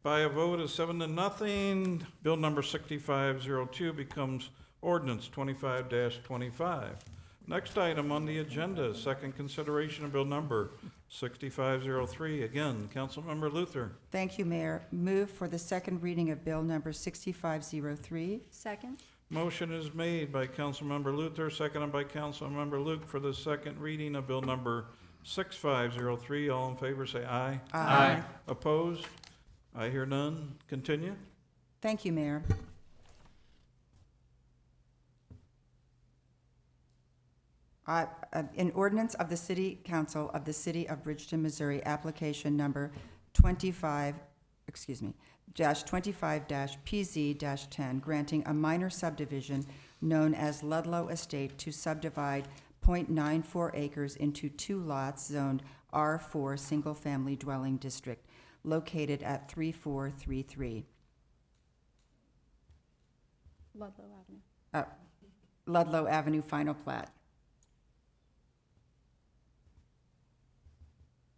By a vote of 7-0, Bill number 6502 becomes ordinance 25-25. Next item on the agenda is second consideration of Bill number 6503. Again, Councilmember Luther. Thank you, Mayor. Move for the second reading of Bill Number 6503. Second. Motion is made by Councilmember Luther, seconded by Councilmember Luke for the second reading of Bill number 6503. All in favor say aye. Aye. Opposed? I hear none. Continue. Thank you, Mayor. An ordinance of the City Council of the City of Bridgeton, Missouri, application number 25-PZ-10, granting a minor subdivision known as Ludlow Estate to subdivide .94 acres into 2 lots zoned R4 Single Family Dwelling District, located at 3433 Ludlow Avenue. Ludlow Avenue, final plat.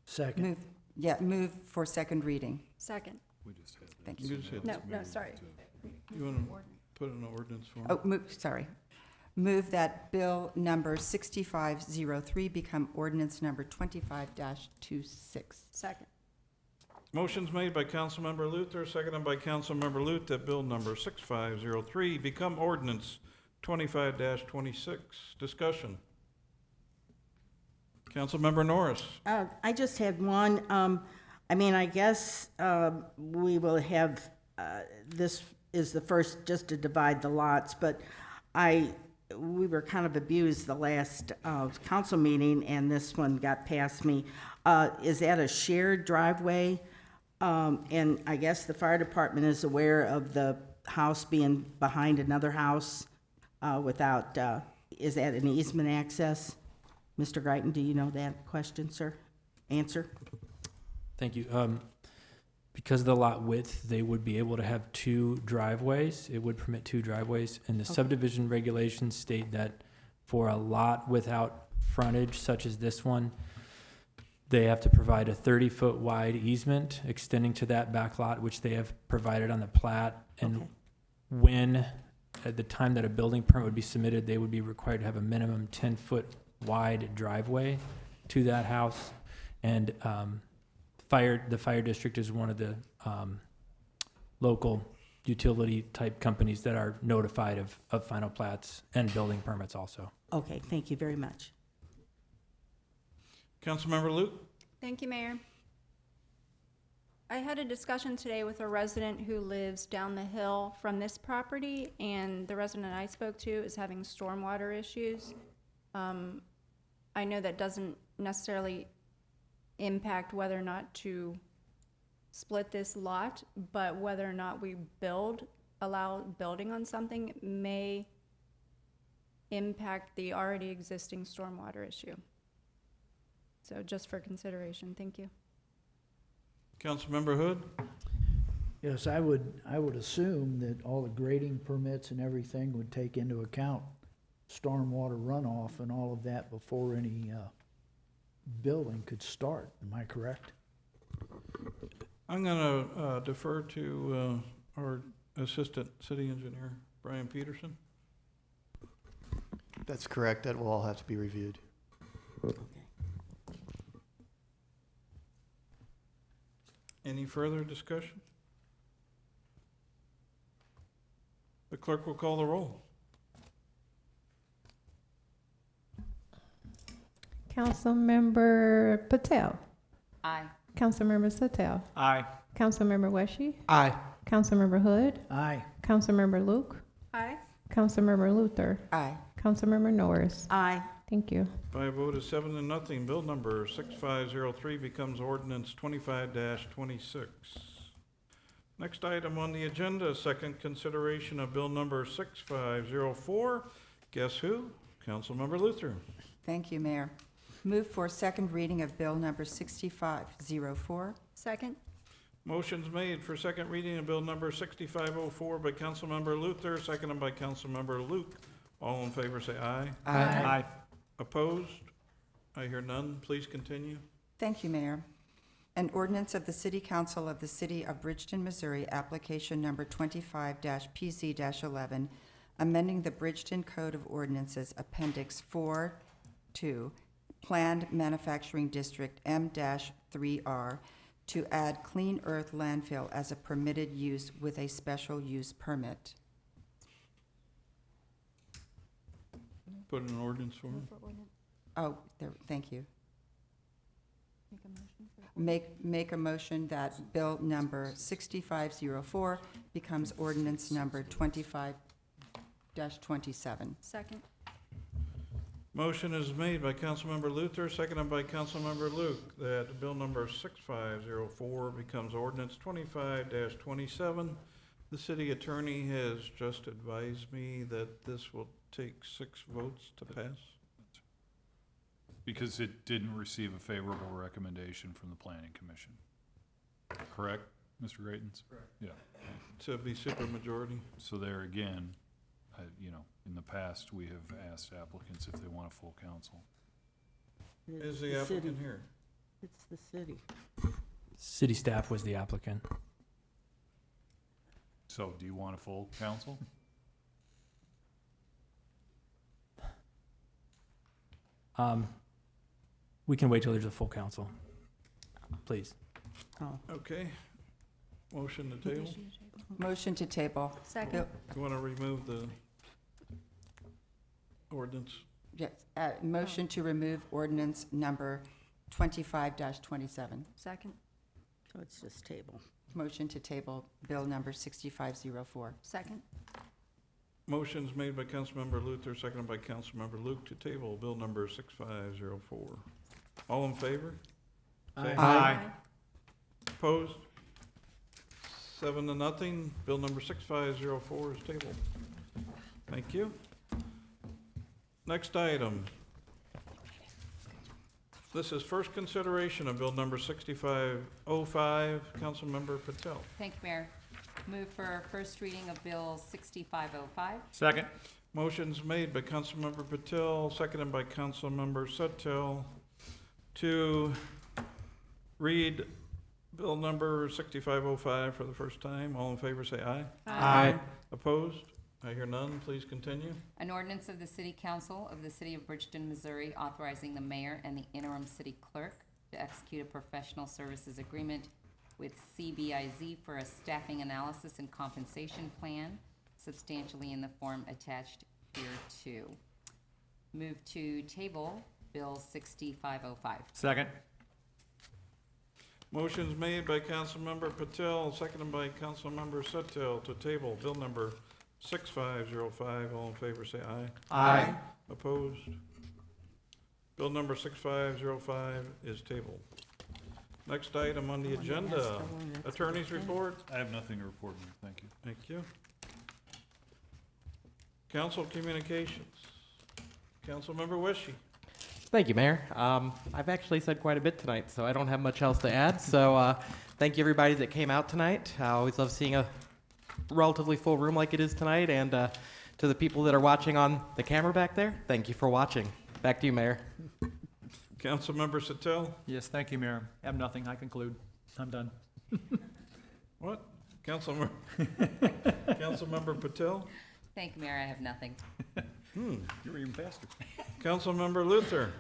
Second. Move for second reading. Second. We just had that. Thank You just hit- No, sorry. You want to put in an ordinance form? Move that Bill number 6503 become ordinance number 25-26. Second. Motion's made by Councilmember Luther, seconded by Councilmember Luke that Bill number 6503 become ordinance 25-26. Discussion. Councilmember Norris. I just had one. I guess we will have, this is the first just to divide the lots, but we were kind of abused the last council meeting, and this one got past me. Is that a shared driveway? And I guess the fire department is aware of the house being behind another house without, is that an easement access? Mr. Guyton, do you know that question, sir? Answer? Thank you. Because of the lot width, they would be able to have 2 driveways. It would permit 2 driveways. And the subdivision regulations state that for a lot without frontage, such as this one, they have to provide a 30-foot wide easement extending to that back lot, which they have provided on the plat. And when at the time that a building permit would be submitted, they would be required to have a minimum 10-foot wide driveway to that house. And the fire district is one of the local utility-type companies that are notified of final plats and building permits also. Okay, thank you very much. Councilmember Luke? Thank you, Mayor. I had a discussion today with a resident who lives down the hill from this property, and the resident I spoke to is having stormwater issues. I know that doesn't necessarily impact whether or not to split this lot, but whether or not we allow building on something may impact the already existing stormwater issue. So just for consideration, thank you. Councilmember Hood? Yes, I would assume that all the grading permits and everything would take into account stormwater runoff and all of that before any building could start. Am I correct? I'm going to defer to our Assistant City Engineer, Brian Peterson. That's correct. That will all have to be reviewed. Any further discussion? The clerk will call the roll. Councilmember Patel. Aye. Councilmember Satel. Aye. Councilmember Weshy. Aye. Councilmember Hood. Aye. Councilmember Luke. Aye. Councilmember Luther. Aye. Councilmember Norris. Aye. Thank you. By a vote of 7-0, bill number 6503 becomes ordinance 25-26. Next item on the agenda, second consideration of bill number 6504. Guess who? Councilmember Luther. Thank you, Mayor. Move for second reading of bill number 6504. Second? Motion's made for second reading of bill number 6504 by Councilmember Luther, seconded by Councilmember Luke. All in favor say aye. Aye. Opposed? I hear none. Please continue. Thank you, Mayor. An ordinance of the City Council of the City of Bridgeton, Missouri, application number 25-PZ-11, amending the Bridgeton Code of Ordinances, Appendix 4-2, Planned Manufacturing District M-3R, to add clean earth landfill as a permitted use with a special use permit. Put an ordinance for him. Oh, there, thank you. Make a motion that bill number 6504 becomes ordinance number 25-27. Second? Motion is made by Councilmember Luther, seconded by Councilmember Luke, that bill number 6504 becomes ordinance 25-27. The city attorney has just advised me that this will take 6 votes to pass. Because it didn't receive a favorable recommendation from the planning commission. Correct, Mr. Greatens? Correct. Yeah. To be supermajority. So there again, in the past, we have asked applicants if they want a full council. Is the applicant here? It's the city. City staff was the applicant. So do you want a full council? We can wait till there's a full council, please. Oh, Okay. Motion to table. Motion to table. Second? You want to remove the ordinance? Yes, motion to remove ordinance number 25-27. Second? so it's just table. Motion to table bill number 6504. Second? Motion's made by Councilmember Luther, seconded by Councilmember Luke to table bill number 6504. All in favor? Say Aye. Opposed? 7-0. Bill number 6504 is tabled. Thank you. Next item. This is first consideration of bill number 6505. Councilmember Patel. Thank you, Mayor. Move for first reading of Bill 6505. Second. Motion's made by Councilmember Patel, seconded by Councilmember Suttel, to read bill number 6505 for the first time. All in favor say aye. Aye. Opposed? I hear none. Please continue. An ordinance of the City Council of the City of Bridgeton, Missouri, authorizing the mayor and the interim city clerk to execute a professional services agreement with CBIZ for a staffing analysis and compensation plan, substantially in the form attached hereto. Move to table Bill 6505. Second. Motion's made by Councilmember Patel, seconded by Councilmember Sutton to table bill number 6505. All in favor, say aye. Aye. Opposed? Bill number 6505 is tabled. Next item on the agenda, attorney's report. I have nothing to report, Mayor. Thank you. Thank you. Council communications. Councilmember Wishy. Thank you, Mayor. I've actually said quite a bit tonight, so I don't have much else to add. So thank you, everybody that came out tonight. I always love seeing a relatively full room like it is tonight. And to the people that are watching on the camera back there, thank you for watching. Back to you, Mayor. Councilmember Sutton. Yes, thank you, Mayor. I have nothing. I conclude. I'm done. What? Councilmember Patel. Thank you, Mayor. I have nothing. You were even faster. Councilmember Luther.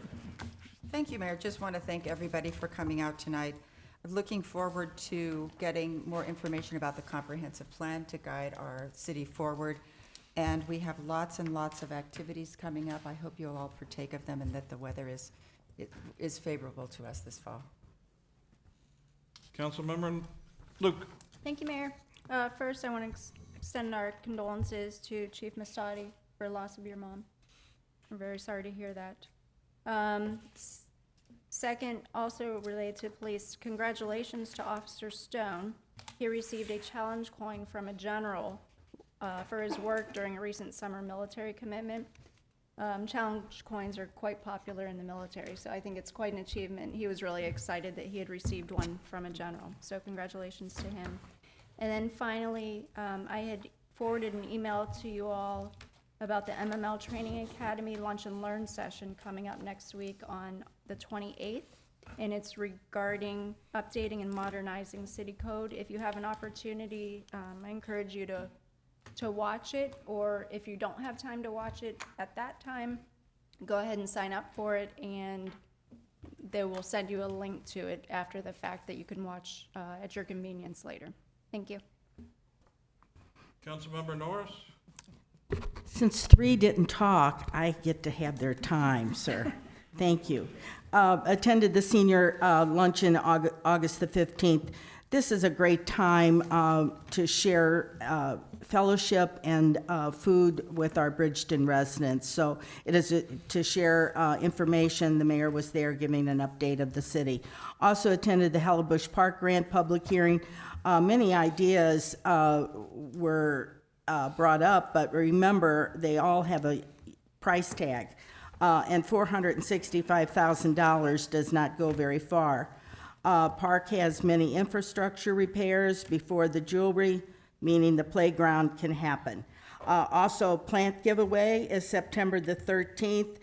Thank you, Mayor. Just want to thank everybody for coming out tonight. Looking forward to getting more information about the comprehensive plan to guide our city forward. And we have lots and lots of activities coming up. I hope you'll all partake of them and that the weather is favorable to us this fall. Councilmember Luke. Thank you, Mayor. First, I want to extend our condolences to Chief Mastadi for loss of your mom. I'm very sorry to hear that. Second, also related to police, congratulations to Officer Stone. He received a challenge coin from a general for his work during a recent summer military commitment. Challenge coins are quite popular in the military, so I think it's quite an achievement. He was really excited that he had received one from a general, so congratulations to him. And then finally, I had forwarded an email to you all about the MML Training Academy Lunch and Learn session coming up next week on the 28th, and it's regarding updating and modernizing city code. If you have an opportunity, I encourage you to watch it, or if you don't have time to watch it at that time, go ahead and sign up for it, and they will send you a link to it after the fact that you can watch at your convenience later. Thank you. Councilmember Norris. Since three didn't talk, I get to have their time, sir. Thank you. Attended the senior luncheon August the 15th. This is a great time to share fellowship and food with our Bridgeton residents. So it is to share information. The mayor was there giving an update of the city. Also attended the Hellebusch Park Grant public hearing. Many ideas were brought up, but remember, they all have a price tag, and $465,000 does not go very far. Park has many infrastructure repairs before the jewelry, meaning the playground can happen. Also, plant giveaway is September the 13th,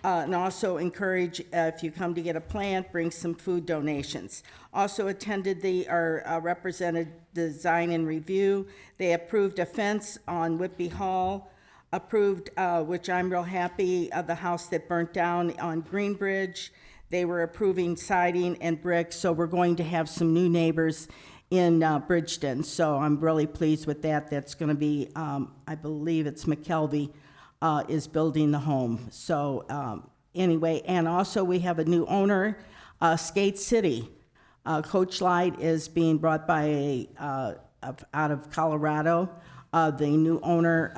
and also encourage, if you come to get a plant, bring some food donations. Also attended represented design and review. They approved a fence on Whitby Hall, approved, which I'm real happy, the house that burnt down on Greenbridge. They were approving siding and bricks, so we're going to have some new neighbors in Bridgeton. So I'm really pleased with that. That's going to be, I believe it's McKelvey is building the home. So anyway, and also we have a new owner, Skate City. Coach Light is being brought by out of Colorado. The new owner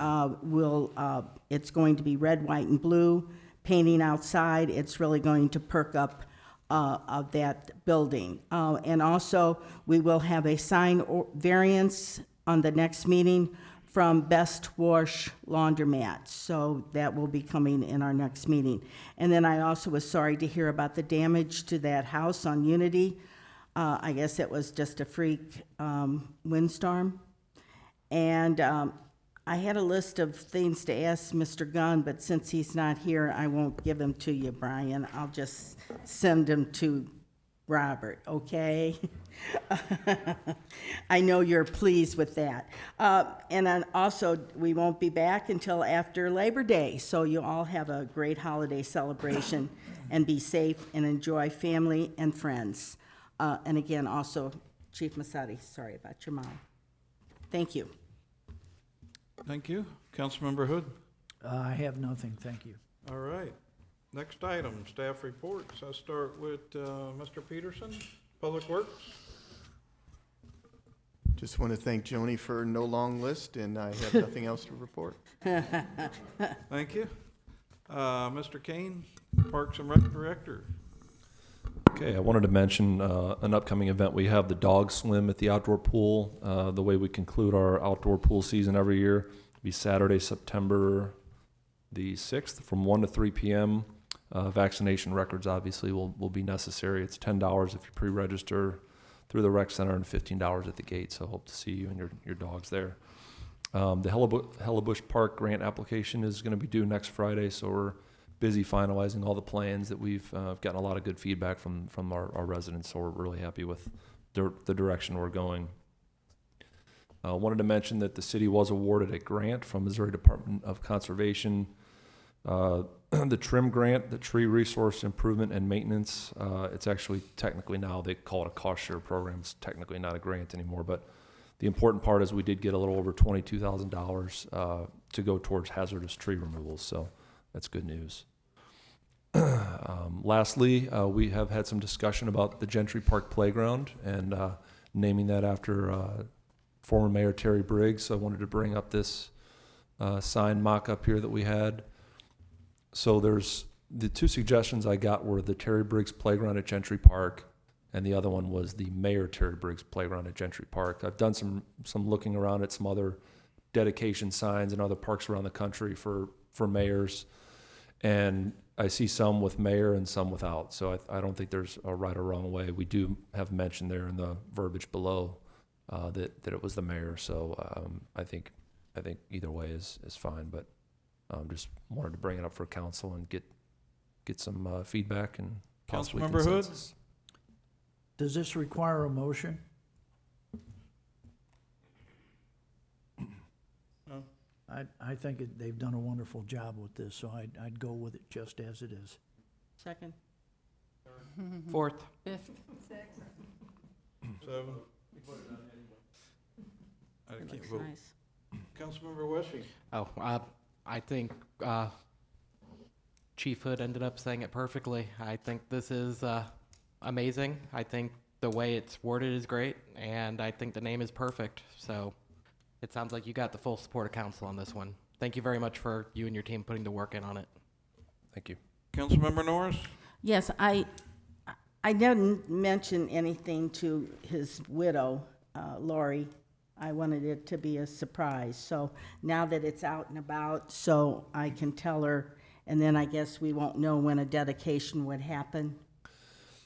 it's going to be red, white, and blue. Painting outside, it's really going to perk up of that building. And also, we will have a sign variance on the next meeting from Best Wash Laundromat. So that will be coming in our next meeting. And then I also was sorry to hear about the damage to that house on Unity. I guess it was just a freak windstorm. And I had a list of things to ask Mr. Gunn, but since he's not here, I won't give them to you, Brian. I'll just send them to Robert, okay? I know you're pleased with that. And then also, we won't be back until after Labor Day, so you all have a great holiday celebration and be safe and enjoy family and friends. And again, also, Chief Masadi, sorry about your mom. Thank you. Thank you. Councilmember Hood? I have nothing, thank you. All right. Next item, staff reports. I'll start with Mr. Peterson, Public Works. Just want to thank Joni for no long list, and I have nothing else to report. Thank you. Mr. Kane, Parks and Rec Director. Okay, I wanted to mention an upcoming event. We have the dog swim at the outdoor pool. The way we conclude our outdoor pool season every year will be Saturday, September the 6th from 1 to 3 p.m. Vaccination records obviously will be necessary. It's $10 if you pre-register through the rec center and $15 at the gate. So hope to see you and your dogs there. The Hellebush Park grant application is going to be due next Friday, so we're busy finalizing all the plans that we've gotten a lot of good feedback from our residents, so we're really happy with the direction we're going. Wanted to mention that the city was awarded a grant from Missouri Department of Conservation, the TRIM grant, the Tree Resource Improvement and Maintenance. It's actually technically now they call it a cost share program. It's technically not a grant anymore, but the important part is we did get a little over $22,000 to go towards hazardous tree removals, so that's good news. Lastly, we have had some discussion about the Gentry Park Playground and naming that after former Mayor Terry Briggs. So I wanted to bring up this sign mock-up here that we had. So there's the two suggestions I got were the Terry Briggs Playground at Gentry Park, and the other one was the Mayor Terry Briggs Playground at Gentry Park. I've done some looking around at some other dedication signs in other parks around the country for mayors, and I see some with mayor and some without. So I don't think there's a right or wrong way. We do have mentioned there in the verbiage below that it was the mayor. So I think either way is fine. But just wanted to bring it up for council and get some feedback and possibly Councilmember Hood? consensus. Does this require a motion? No. I think they've done a wonderful job with this, so I'd go with it just as it is. Second. Fourth. Fifth. 7. I It can't looks vote. nice. Councilmember Weshing. Oh, I think Chief Hood ended up saying it perfectly. I think this is amazing. I think the way it's worded is great, and I think the name is perfect. So it sounds like you got the full support of council on this one. Thank you very much for you and your team putting the work in on it. Thank you. Councilmember Norris? Yes, I didn't mention anything to his widow, Lori. I wanted it to be a surprise. So now that it's out and about, so I can tell her, and then I guess we won't know when a dedication would happen.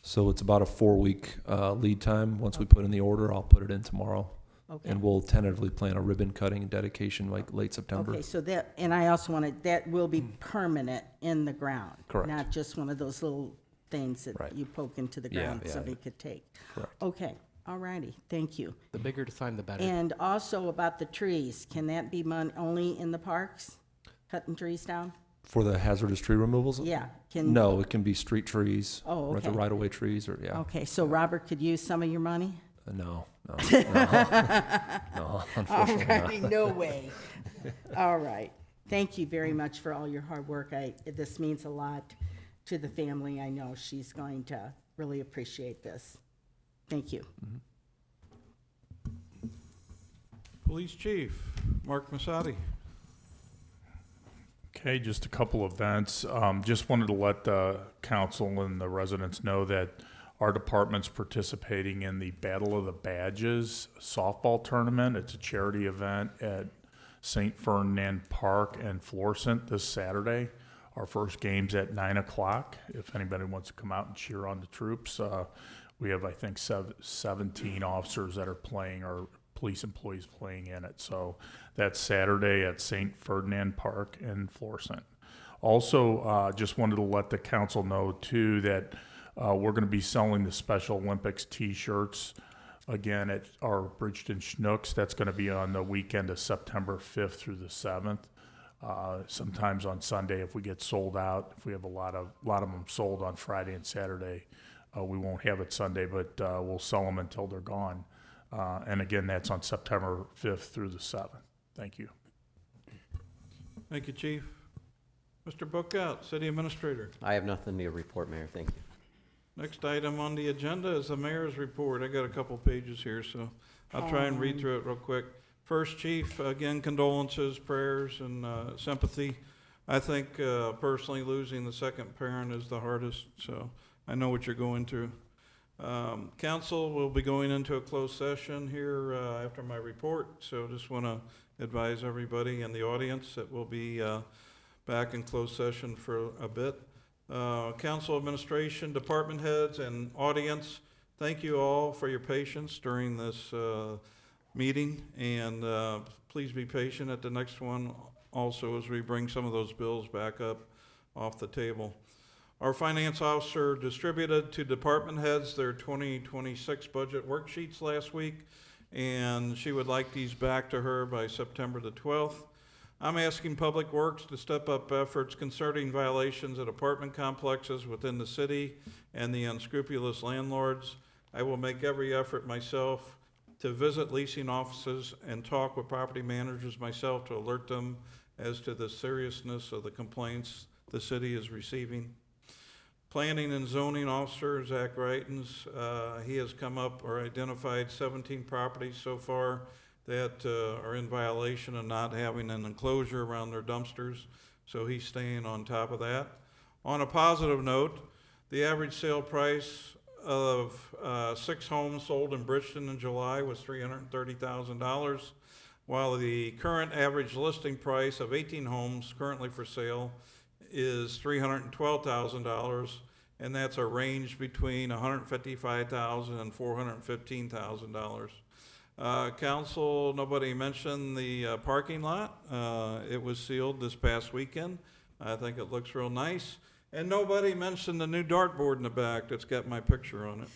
So it's about a 4-week lead time. Once we put in the order, I'll put it in tomorrow. Okay. And we'll tentatively plan a ribbon cutting and dedication like late September. Okay, so that, and I also wanted, that will be permanent in the ground. Correct. Not just one of those little things that Right. you poke into the Yeah, ground yeah, somebody yeah. could take. Correct. Okay, all righty, thank you. The bigger the sign, the better. And also about the trees, can that be only in the parks? Cutting trees down? For the hazardous tree removals? Yeah, can. No, it can be street trees. Oh, Or the okay. right-of-way trees, or, yeah. Okay, so Robert could use some of your money? No, no, All unfortunately righty, not. no way. All right. Thank you very much for all your hard work. This means a lot to the family. I know she's going to really appreciate this. Thank you. Police Chief, Mark Masadi. Okay, just a couple events. Just wanted to let the council and the residents know that our department's participating in the Battle of the Badges softball tournament. It's a charity event at St. Ferdinand Park and Florissant this Saturday. Our first game's at 9 o'clock. If anybody wants to come out and cheer on the troops, we have, I think, 17 officers that are playing, or police employees playing in it. So that's Saturday at St. Ferdinand Park in Florissant. Also, just wanted to let the council know, too, that We're going to be selling the Special Olympics T-shirts again at our Bridgeton Schnucks. That's going to be on the weekend of September 5th through the 7th. Sometimes on Sunday, if we get sold out, if we have a lot of them sold on Friday and Saturday, we won't have it Sunday, but we'll sell them until they're gone. And again, that's on September 5th through the 7th. Thank you. Thank you, Chief. Mr. Bookout, City Administrator. I have nothing to report, Mayor. Thank you. Next item on the agenda is the mayor's report. I got a couple pages here, so I'll try and read through it real quick. First, Chief, again, condolences, prayers, and sympathy. I think personally losing the second parent is the hardest, so I know what you're going through. Council will be going into a closed session here after my report, so just want to advise everybody in the audience that we'll be back in closed session for a bit. Council administration, department heads, and audience, thank you all for your patience during this meeting, and please be patient at the next one also as we bring some of those bills back up off the table. Our finance officer distributed to department heads their 2026 budget worksheets last week, and she would like these back to her by September the 12th. I'm asking Public Works to step up efforts concerning violations at apartment complexes within the city and the unscrupulous landlords. I will make every effort myself to visit leasing offices and talk with property managers myself to alert them as to the seriousness of the complaints the city is receiving. Planning and Zoning Officer Zach Reitens, he has come up or identified 17 properties so far that are in violation of not having an enclosure around their dumpsters, so he's staying on top of that. On a positive note, the average sale price of 6 homes sold in Bridgeton in July was $330,000, while the current average listing price of 18 homes currently for sale is $312,000, and that's a range between $155,000 and $415,000. Council, nobody mentioned the parking lot. It was sealed this past weekend. I think it looks real nice. And nobody mentioned the new dartboard in the back that's got my picture on it.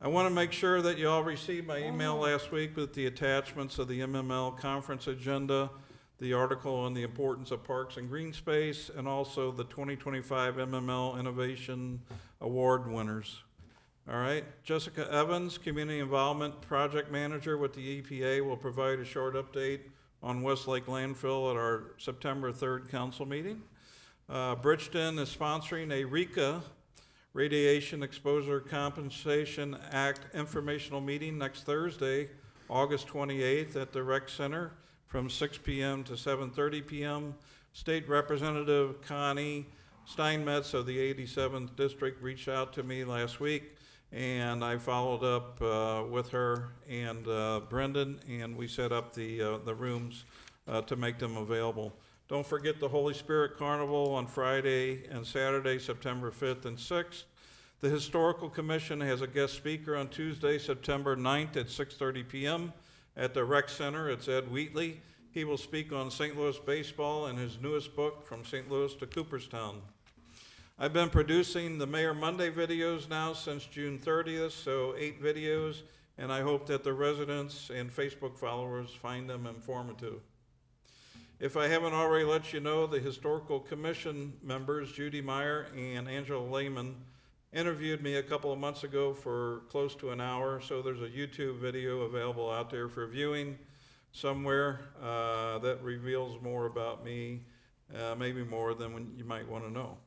I want to make sure that you all received my email last week with the attachments of the MML conference agenda, the article on the importance of parks and green space, and also the 2025 MML Innovation Award winners. All right, Jessica Evans, Community Involvement Project Manager with the EPA, will provide a short update on Westlake Landfill at our September 3rd council meeting. Bridgeton is sponsoring a RECA, Radiation Exposure Compensation Act informational meeting next Thursday, August 28th at the Rec Center from 6 p.m. to 7:30 p.m. State Representative Connie Steinmetz of the 87th District reached out to me last week, and I followed up with her and Brendan, and we set up the rooms to make them available. Don't forget the Holy Spirit Carnival on Friday and Saturday, September 5th and 6th. The Historical Commission has a guest speaker on Tuesday, September 9th at 6:30 p.m. at the Rec Center. It's Ed Wheatley. He will speak on St. Louis baseball and his newest book, From St. Louis to Cooperstown. I've been producing the Mayor Monday videos now since June 30th, so 8 videos, and I hope that the residents and Facebook followers find them informative. If I haven't already let you know, the Historical Commission members, Judy Meyer and Angela Lehman, interviewed me a couple of months ago for close to an hour, so there's a YouTube video available out there for viewing somewhere that reveals more about me, maybe more than you might want to know.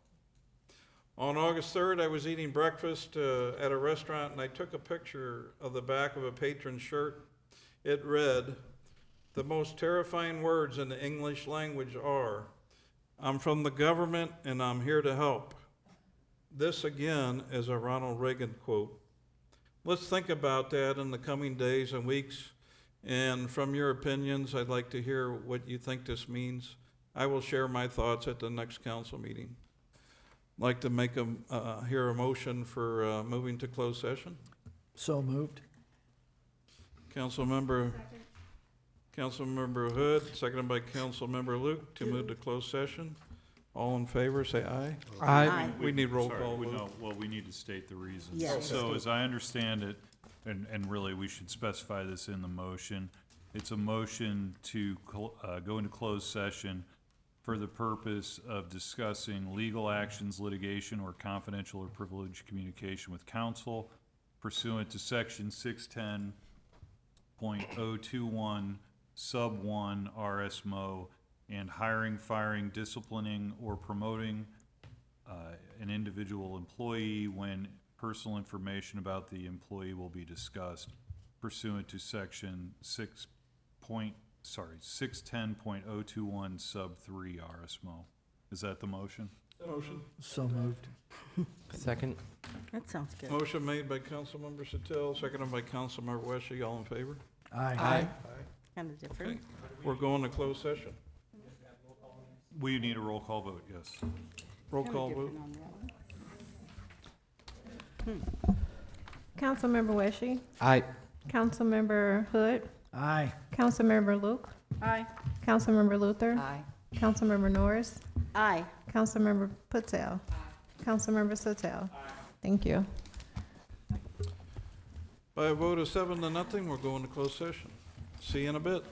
On August 3rd, I was eating breakfast at a restaurant, and I took a picture of the back of a patron's shirt. It read, "The most terrifying words in the English language are, 'I'm from the government and I'm here to help.' This again is a Ronald Reagan quote. Let's think about that in the coming days and weeks, and from your opinions, I'd like to hear what you think this means. I will share my thoughts at the next council meeting. I'd like to make hear a motion for moving to closed session. So moved. Councilmember Hood, seconded by Councilmember Luke to move to closed session. All in favor, say aye. Aye. We need roll Sorry, call we vote. know, well, we need to state the reasons. Yes. So as I understand it, and really, we should specify this in the motion, it's a motion to go into closed session for the purpose of discussing legal actions, litigation, or confidential or privileged communication with counsel pursuant to section 610.021 sub 1 RSMO, and hiring, firing, disciplining, or promoting an individual employee when personal information about the employee will be discussed pursuant to section 610.021 sub 3 RSMO. Is that the motion? Motion. So moved. Second? That sounds good. Motion made by Councilmember Sattel, seconded by Councilmember Weshy. All in favor? Aye. Kind of different. Okay. We're going to closed session. We need a roll call vote, yes. Roll call vote. Councilmember Weshy, Aye. Councilmember Hood, Aye. Councilmember Luke, Aye. Councilmember Luther, Aye. Councilmember Norris, Aye. Councilmember Patel, Councilmember Sattel. Thank you. By a vote of 7-0, we're going to closed session. See you in a bit.